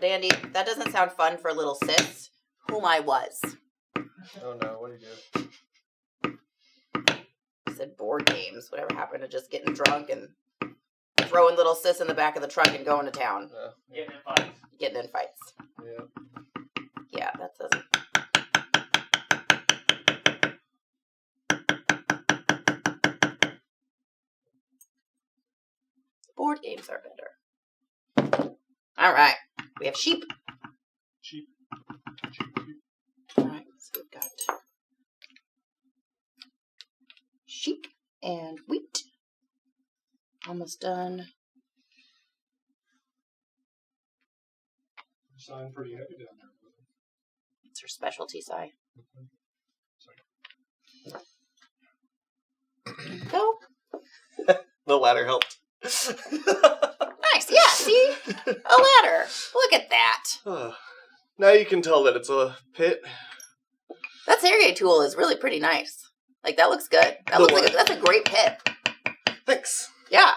But Andy, that doesn't sound fun for little sis, whom I was. Oh no, what do you do? I said board games. Whatever happened to just getting drunk and throwing little sis in the back of the truck and going to town? Getting in fights. Getting in fights. Yeah. Yeah, that doesn't. Board games are better. All right. We have sheep. Cheap. All right. So we've got sheep and wheat. Almost done. Sign pretty heavy down there. It's her specialty side. Go. The ladder helped. Nice. Yeah. See? A ladder. Look at that. Now you can tell that it's a pit. That serrated tool is really pretty nice. Like, that looks good. That looks like that's a great pit. Thanks. Yeah.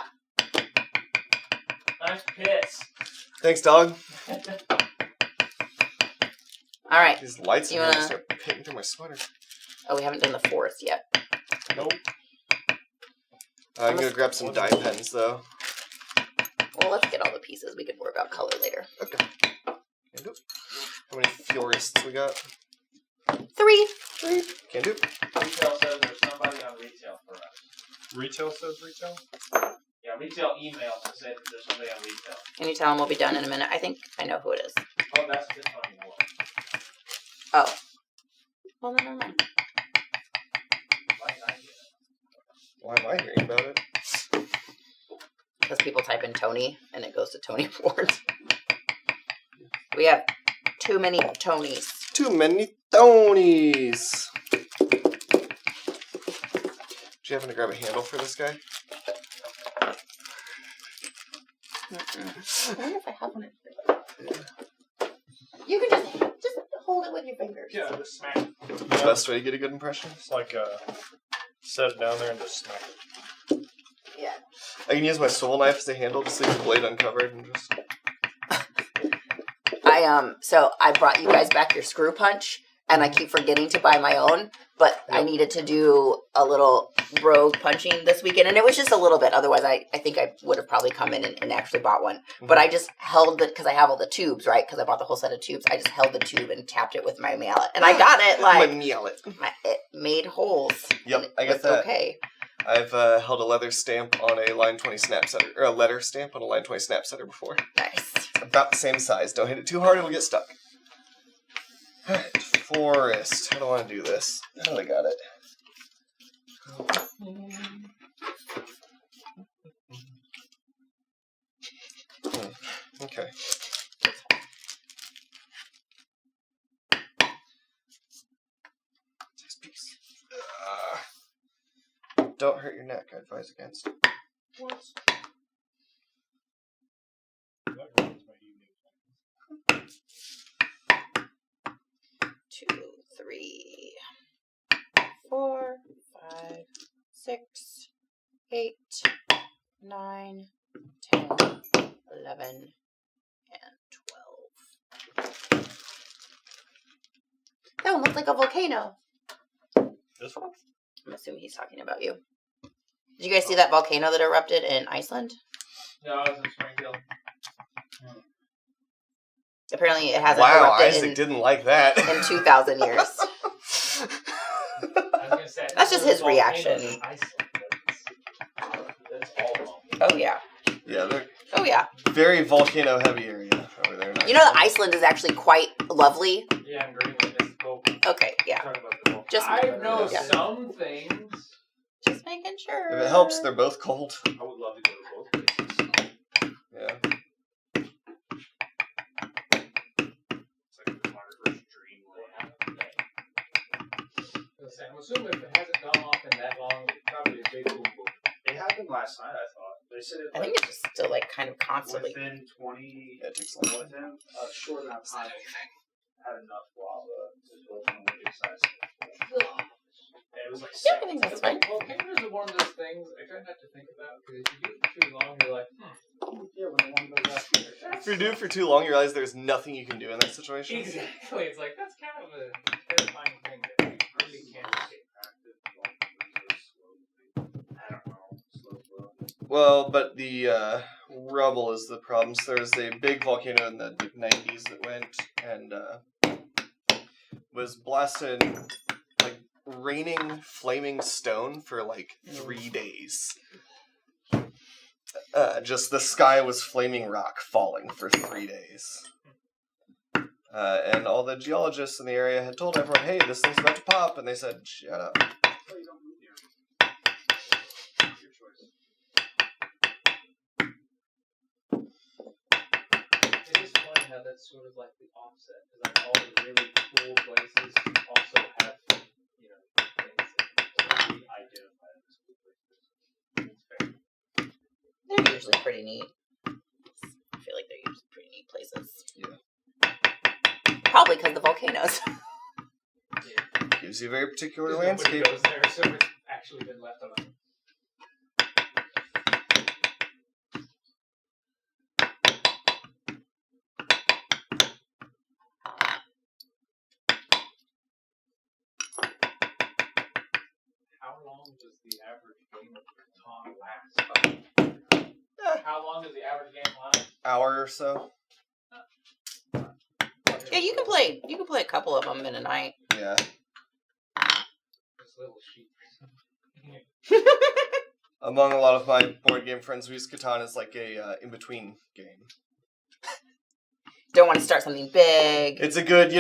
Nice pits. Thanks, dog. All right. These lights You are gonna wanna- start pitting through my sweater. Oh, we haven't done the forest yet. Nope. I'm gonna grab some dye pens though. Well, let's get all the pieces. We can worry about color later. Okay. Can do. How many florists we got? 3. Can do. Retail says there's somebody on retail for us. Retail says retail? Yeah, retail emails to say that there's somebody on retail. Can you tell them we'll be done in a minute? I think I know who it is. Oh, that's just funny. Oh. Well, then never mind. Why did I get it? Why am I hearing about it? Because people type in Tony and it goes to Tony Ford. We have too many Tonys. Too many Tonys. Do you happen to grab a handle for this guy? I wonder if I have one. You can just hold it with your fingers. Yeah, just smack. The best way to get a good impression. It's like set it down there and just smack it. Yeah. I can use my swivel knife as a handle, just leave the blade uncovered and just. So I brought you guys back your screw punch, and I keep forgetting to buy my own, but I needed to do a little rogue punching this weekend, and it was just a little bit. Otherwise, I think I would have probably come in and actually bought one. But I just held it, because I have all the tubes, right? Because I bought the whole set of tubes. I just held the tube and tapped it with my mallet. And I got it, like, it made holes. Yep, I It got was that. okay. I've held a leather stamp on a line 20 snap setter, or a letter stamp on a line 20 snap setter before. Nice. About the same size. Don't hit it too hard, it'll get stuck. Alright, forest. How do I want to do this? Oh, I got it. Okay. This piece. Don't hurt your neck, I advise against. What? That ruins my evening. 2, 3, 4, 5, 6, 8, 9, 10, 11, and 12. That one looks like a volcano. This one? I'm assuming he's talking about you. Did you guys see that volcano that erupted in Iceland? No, I was in Springfield. Apparently it hasn't Wow, erupted Isaac didn't like that. in 2,000 years. I was gonna say, That's just his volcanoes reaction. in Iceland, that's all wrong. Oh, yeah. Yeah, they're Oh, yeah. very volcano heavy area over there. You know that Iceland is actually quite lovely. Yeah, and Greenland is the Okay, yeah. talk about the volcano. Just- I know yeah. some things. Just making sure. If it helps, they're both cold. I would love to go to both places. Yeah. It's like a photographer's dreamland. I'm assuming if it hasn't gone off in that long, it's probably a big boom boom. It happened last night, I thought. They said it I think it's just still like kind of constantly. within 20, Yeah, it takes a lot. within a short amount of time, had enough lava to build one of the big size. It was like Yeah, I think that's fine. Volcanoes are one of those things I try not to think about because if you do it for too long, you're like, yeah, when the one goes out here. If you do it for too long, you realize there's nothing you can do in that situation. Exactly. It's like that's kind of a terrifying thing that you really can't escape. I don't know. Slow flow. Well, but the rubble is the problem. So there was a big volcano in the 90s that went and was blasted, like raining flaming stone for like 3 days. Just the sky was flaming rock falling for 3 days. And all the geologists in the area had told everyone, hey, this thing's about to pop, and they said, shut up. Oh, you don't move here. It's your choice. It is funny how that's sort of like the offset, because like all the really cool places also have, you know, things that we identify as cool places. It's fair. They're usually pretty neat. I feel like they're usually pretty neat places. Yeah. Probably because the volcanoes. Gives you a very particular Nobody landscape. goes there, so it's actually been left alone. How long does the average game of Catan last? How long does the average game last? Hour or so. Yeah, you can play a couple of them in a night. Yeah. This little sheep. Among a lot of my board game friends, we use Catan as like a in-between game. Don't want to start something big. It's a good,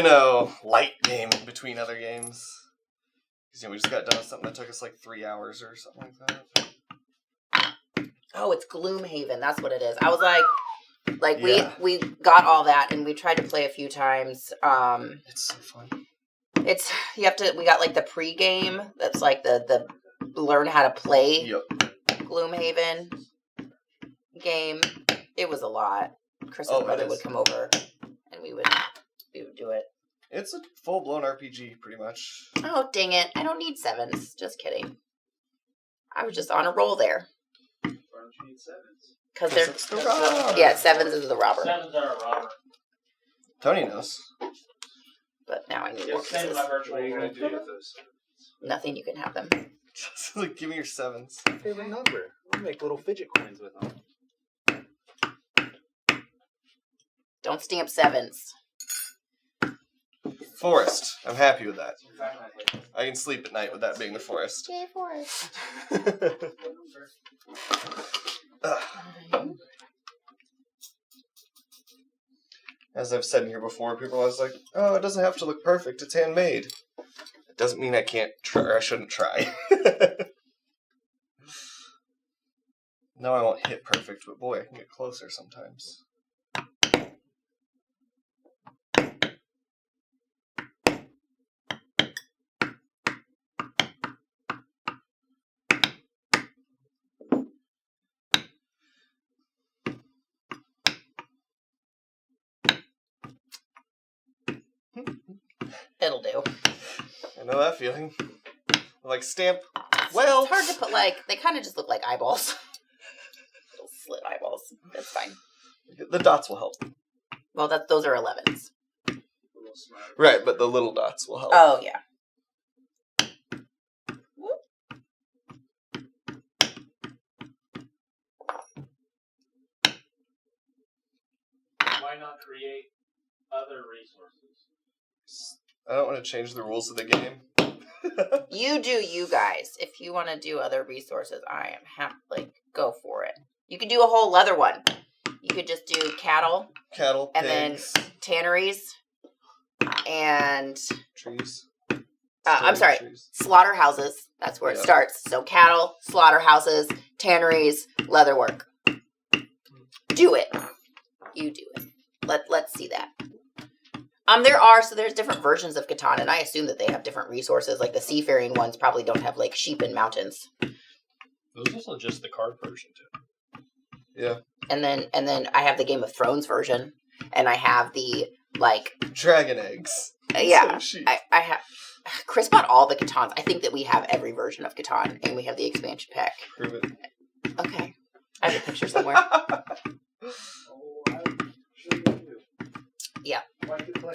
light game in between other games. Because, we just got done with something that took us like 3 hours or something like that. Oh, it's Gloomhaven. That's what it is. I was like Yeah. we got all that and we tried to play a few times. It's so fun. We got like the pre-game. That's like the learn how to play Yep. Gloomhaven game. It was a lot. Chris's Oh, it brother is. would come over and we would do it. It's a full-blown RPG, pretty much. Oh, dang it. I don't need sevens. Just kidding. I was just on a roll there. Why don't you need sevens? Because they're... It's the robber. Yeah, sevens is the robber. Sevens are a robber. Tony knows. But now I need Yeah, more same with pieces. my virtual What are you going world. to do with those sevens? Nothing, you can have them. Just like, give me your sevens. Favorite number. I'll make little fidget coins with them. Don't stamp sevens. Forest. I'm happy with that. In fact, I hate them. I can sleep at night with that being the forest. Yay, forest. As I've said in here before, people are always like, oh, it doesn't have to look perfect. It's handmade. It doesn't mean I can't try, or I shouldn't try. No, I won't hit perfect, but boy, I can get closer sometimes. It'll do. I know that feeling. Like stamp. Well, It's hard to put, they kind of just look like eyeballs. Little slit eyeballs. That's fine. the dots will help. Well, those are 11s. A little smart. Right, but the little dots will help. Oh, yeah. Why not create other resources? I don't want to change the rules of the game. You do you guys. If you want to do other resources, I am happy. Go for it. You could do a whole leather one. You could just do cattle Cattle, and pigs, then tanneries and trees. I'm sorry, Trees. slaughterhouses. That's where it Yeah. starts. So cattle, slaughterhouses, tanneries, leatherwork. Do it. You do it. Let's see that. There's different versions of Catan, and I assume that they have different resources. Like the seafaring ones probably don't have like sheep in mountains. There's also just the card version too. Yeah. And then I have the Game of Thrones version, and I have the Dragon eggs. yeah. So cheap. I have Chris bought all the Catans. I think that we have every version of Catan, and we have the expansion pack. Prove it. Okay. I have a picture somewhere. Yeah.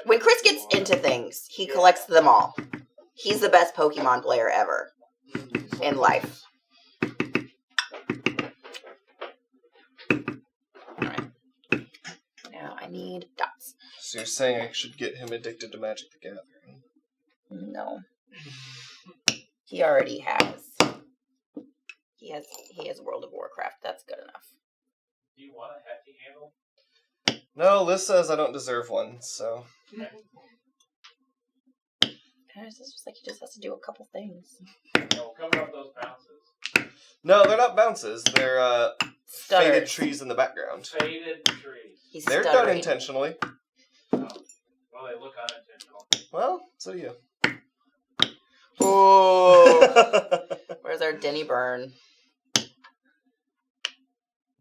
When Chris gets into things, he collects them all. He's the best Pokemon player ever in life. Alright. Now I need dots. So you're saying I should get him addicted to Magic the Gathering? No. He already has. He has World of Warcraft. That's good enough. Do you want a hefty handle? No, Liz says I don't deserve one, so... It's just like he just has to do a couple things. No, we'll cover up those bounces. No, they're not bounces. They're Stutters. faded trees in the background. Faded trees. He's They're done stuttering. intentionally. Oh. Well, they look unintentional. Well, so do you. Oh! Where's our Denny Burn?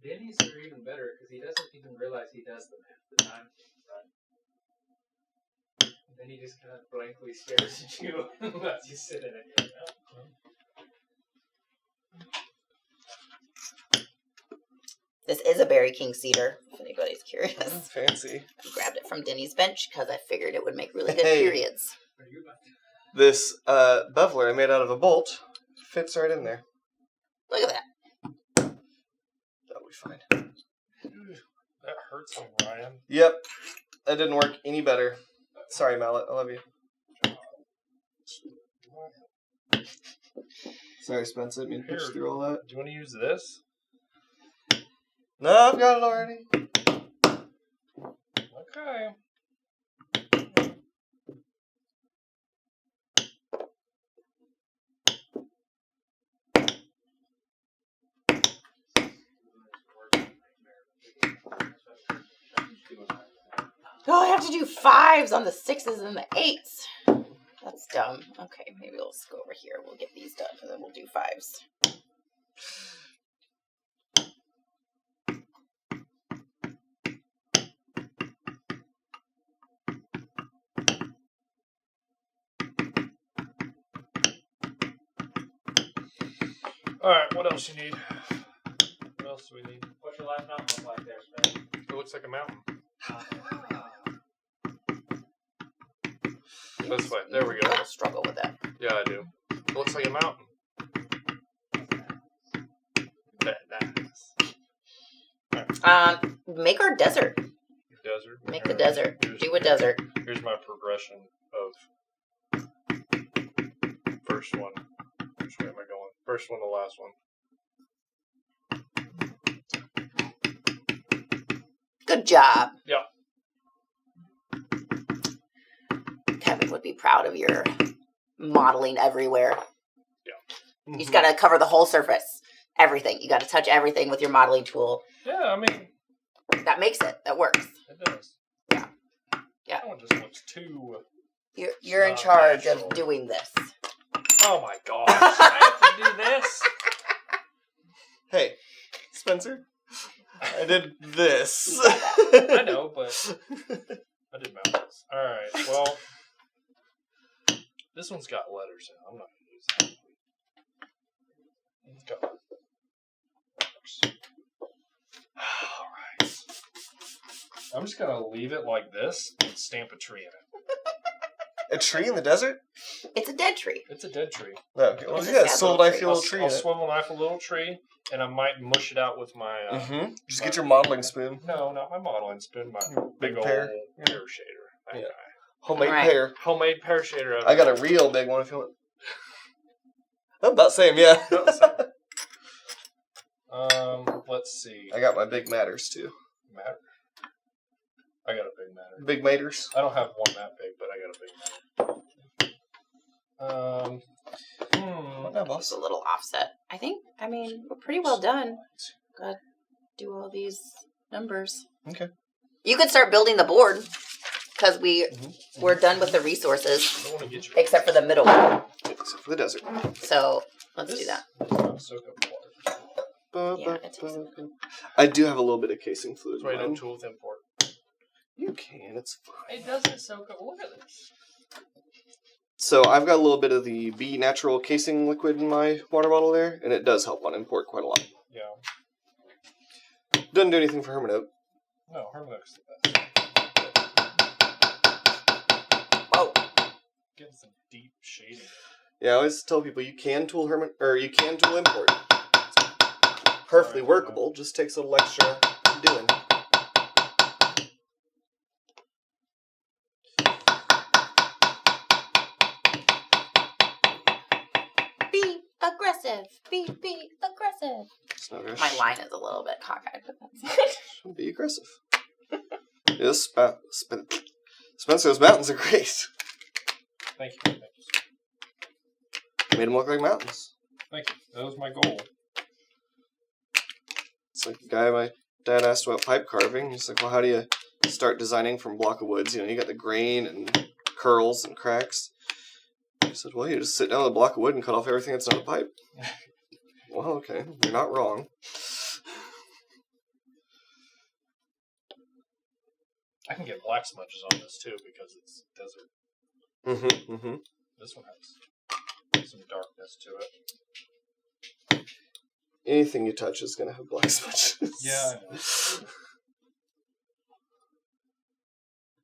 Denny's are even better because he doesn't even realize he does them half the time. And then he just kind of blankly stares at you and lets you sit in it. This is a Berry King cedar, if anybody's curious. Fancy. I grabbed it from Denny's bench because I figured it would make really good Hey. periods. Are you about to? This beveler I made out of a bolt fits right in there. Look at that. That'll be fine. That hurts him, Ryan. Yep. That didn't work any better. Sorry, Mallet. I love you. Sorry, Spencer. Didn't mean to push through all that. Do you want to use this? No, I've got it already. Okay. Oh, I have to do 5s on the 6s and the 8s. That's dumb. Okay, maybe we'll just go over here. We'll get these done, and then we'll do 5s. Alright, what else you need? What else do we need? What's your last mountain look like there, Spence? It looks like a mountain. This way. There we go. I'll struggle with that. Yeah, I do. It looks like a mountain. Make our desert. Desert. Make the desert. Do a desert. Here's my progression of first one. Which way am I going? First one to last one. Good job. Yeah. Kevin would be proud of your modeling everywhere. Yeah. You just gotta cover the whole surface. Everything. You gotta touch everything with your modeling tool. Yeah, I mean, That makes it. That works. it does. Yeah. Yeah. That one just looks too... You're in Not charge natural. of doing this. Oh my gosh. I have to do this? Hey, Spencer. I did this. I know, but I did mountains. Alright, well, this one's got letters in it. I'm not going to use that. It's got letters. Alright. I'm just going to leave it like this and stamp a tree in it. A tree in the desert? It's a dead tree. It's a dead tree. No, okay. Well, It's a yeah, sad sold little I tree. feel a little tree I'll in it. swivel knife a little tree, and I might mush it out with my... Just get your modeling spoon. No, not my modeling spoon, my big old pear? pear shader. That Yeah. guy. Homemade Alright. pear. Homemade pear shader. I got a real big one if you want. About same, yeah. Not the same. Let's see. I got my big matters too. Matter. I got a big matter. Big maters. I don't have one that big, but I got a big matter. Yeah, boss. It's a little offset. I mean, we're pretty well done. Gotta do all these numbers. Okay. You could start building the board because we're done with the resources I don't want to get you. except for the middle one. Except for the desert. So let's do that. Soak up water. Yeah, it takes I do have a little bit of casing fluid. That's why in you don't mine. tool with import. You can, it's fine. It doesn't soak up. Look at this. So I've got a little bit of the B natural casing liquid in my water bottle there, and it does help on import quite a lot. Yeah. Doesn't do anything for Hermit Oak. No, Hermanook's the best. Whoa. Getting some deep shading. Yeah, I always tell people you can tool you can tool import. It's perfectly workable, just takes a little extra doing. Be aggressive. Be aggressive. Snuggish. My line is a little bit cockeyed, but that's it. Be aggressive. Yes, Spencer's mountains are great. Thank you. Made them look like mountains. Thank you. That was my goal. It's like the guy my dad asked about pipe carving. He's like, well, how do you start designing from a block of woods? You know, you got the grain and curls and cracks. I said, well, you just sit down with a block of wood and cut off everything that's not a pipe. Well, okay, you're not wrong. I can get black smudges on this too because it's desert. This one has some darkness to it. Anything you touch is going to have black smudges. Yeah, I know.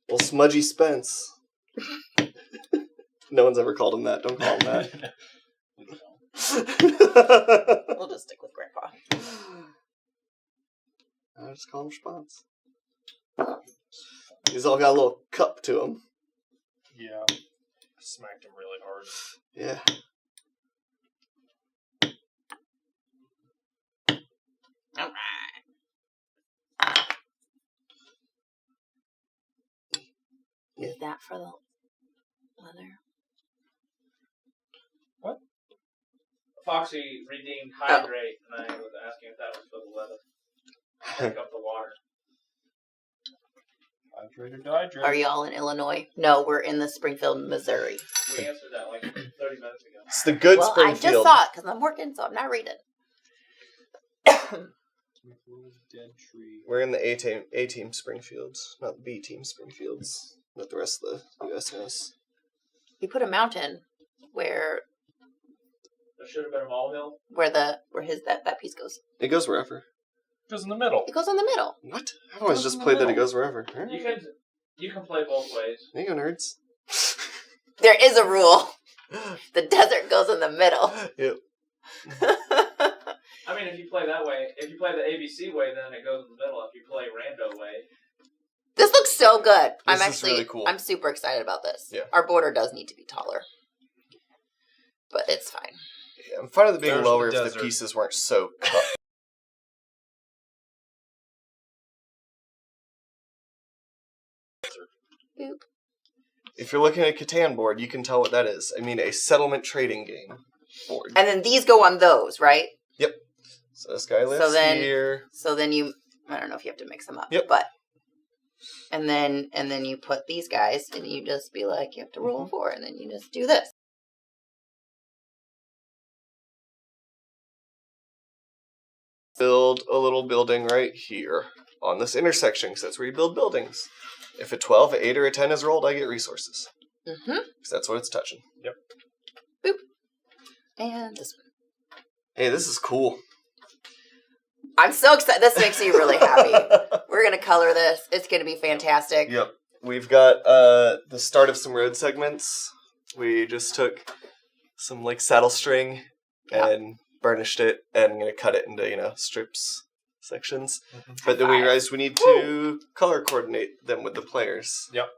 Well, Smudgy Spence. No one's ever called him that. Don't call him that. We'll just stick with Grandpa. I just call him Spence. He's all got a little cup to him. Yeah. I smacked him really hard. Yeah. All right. Is that for the leather? What? Foxy redeemed hydrate, and I was asking if that was for the leather. Pick up the water. Hydrate or dehydrate. Are y'all in Illinois? No, we're in the Springfield, Missouri. We answered that like 30 minutes ago. It's the good Well, I Springfield. just saw it because I'm working, so I'm not reading. Dead tree. We're in the A team Springfields, not the B team Springfields, not the rest of the U.S. has. You put a mountain where There should have been a molehill. that piece goes. It goes wherever. It goes in the middle. It goes in the middle. What? I've always just played that it goes wherever. Alright. You can play both ways. There you go, nerds. There is a rule. The desert goes in the middle. Yep. I mean, if you play that way, if you play the ABC way, then it goes in the middle. If you play rando way, This looks so good. This is really cool. I'm super excited about this. Yeah. Our border does need to be taller, but it's fine. Yeah, I'm fine with it being There's lower the if the desert. pieces weren't so cut. Boop. If you're looking at a Catan board, you can tell what that is. I mean, a settlement trading game board. And then these go on those, right? So this guy lives here. So then you, I don't know if you have to mix them up. Yep. But and then you put these guys, and you just be like, you have to roll 4, and then you just do this. Build a little building right here on this intersection, because that's where you build buildings. If a 12, an 8, or a 10 is rolled, I get resources. Mm-hmm. Because that's what it's touching. Boop. And this one. Hey, this is cool. I'm so excited. This makes me really happy. We're going to color this. It's going to be fantastic. Yep. We've got the start of some road segments. We just took some like saddle string and burnished it, and I'm going to cut it into, strips, sections. But then we realized we need to color coordinate them with the players. Yep.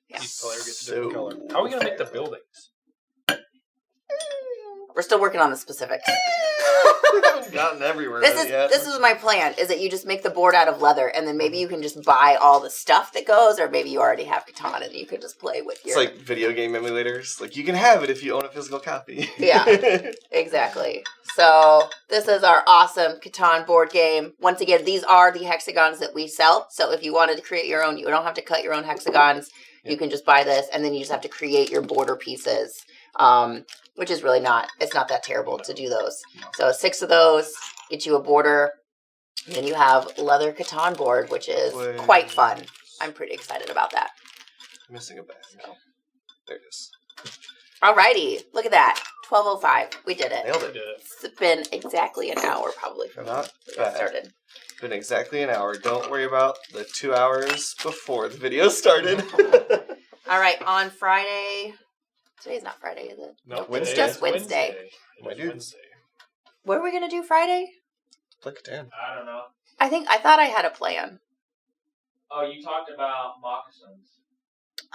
Yeah. Each player gets a different color. How are we going to make the buildings? We're still working on the specifics. We haven't gotten everywhere yet. This is my plan, is that you just make the board out of leather, and then maybe you can just buy all the stuff that goes, or maybe you already have Catan and you can just play with your... It's like video game emulators. Like, you can have it if you own a physical copy. Yeah. Exactly. So this is our awesome Catan board game. Once again, these are the hexagons that we sell. So if you wanted to create your own, you don't have to cut your own hexagons. You can just buy this, and then you just have to create your border pieces, which is really it's not that terrible to do those. So 6 of those, get you a border, and then you have leather Catan board, which is quite fun. I'm pretty excited about that. Missing a bag. So. There it is. Alrighty, look at that. 12:05. We did it. Nailed We it. did it. It's been exactly an hour probably from Not we bad. started. Been exactly an hour. Don't worry about the 2 hours before the video started. All right, on Friday. Today's not Friday, is it? No, Wednesday. today Just is Wednesday. It My is dude. Wednesday. What are we gonna do Friday? Play Catan. I don't know. I thought I had a plan. Oh, you talked about moccasins.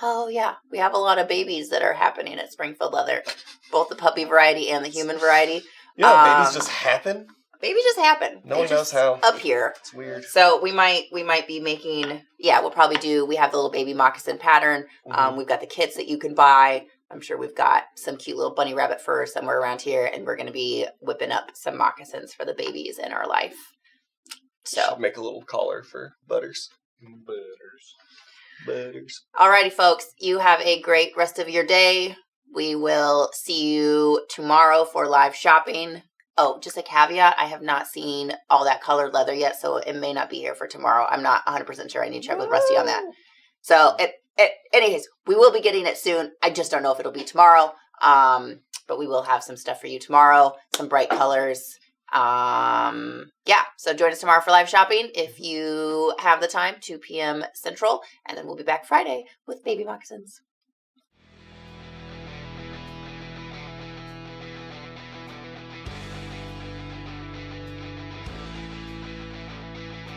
Oh yeah, we have a lot of babies that are happening at Springfield Leather, both the puppy variety and the human variety. Yeah, babies just happen. Babies just happen. No They one knows just how. up here. It's weird. So we might be making. Yeah, we'll probably do. We have the little baby moccasin pattern. Mhm. We've got the kits that you can buy. I'm sure we've got some cute little bunny rabbit fur somewhere around here, and we're going to be whipping up some moccasins for the babies in our life. So, Should make a little collar for Butters. Butters. Butters. alrighty, folks, you have a great rest of your day. We will see you tomorrow for live shopping. Oh, just a caveat, I have not seen all that colored leather yet, so it may not be here for tomorrow. I'm not 100% sure. I need to check with Rusty on that. So, any case, we will be getting it soon. I just don't know if it'll be tomorrow. But we will have some stuff for you tomorrow, some bright colors. Yeah, so join us tomorrow for live shopping if you have the time, 2 p.m. Central, and then we'll be back Friday with baby moccasins.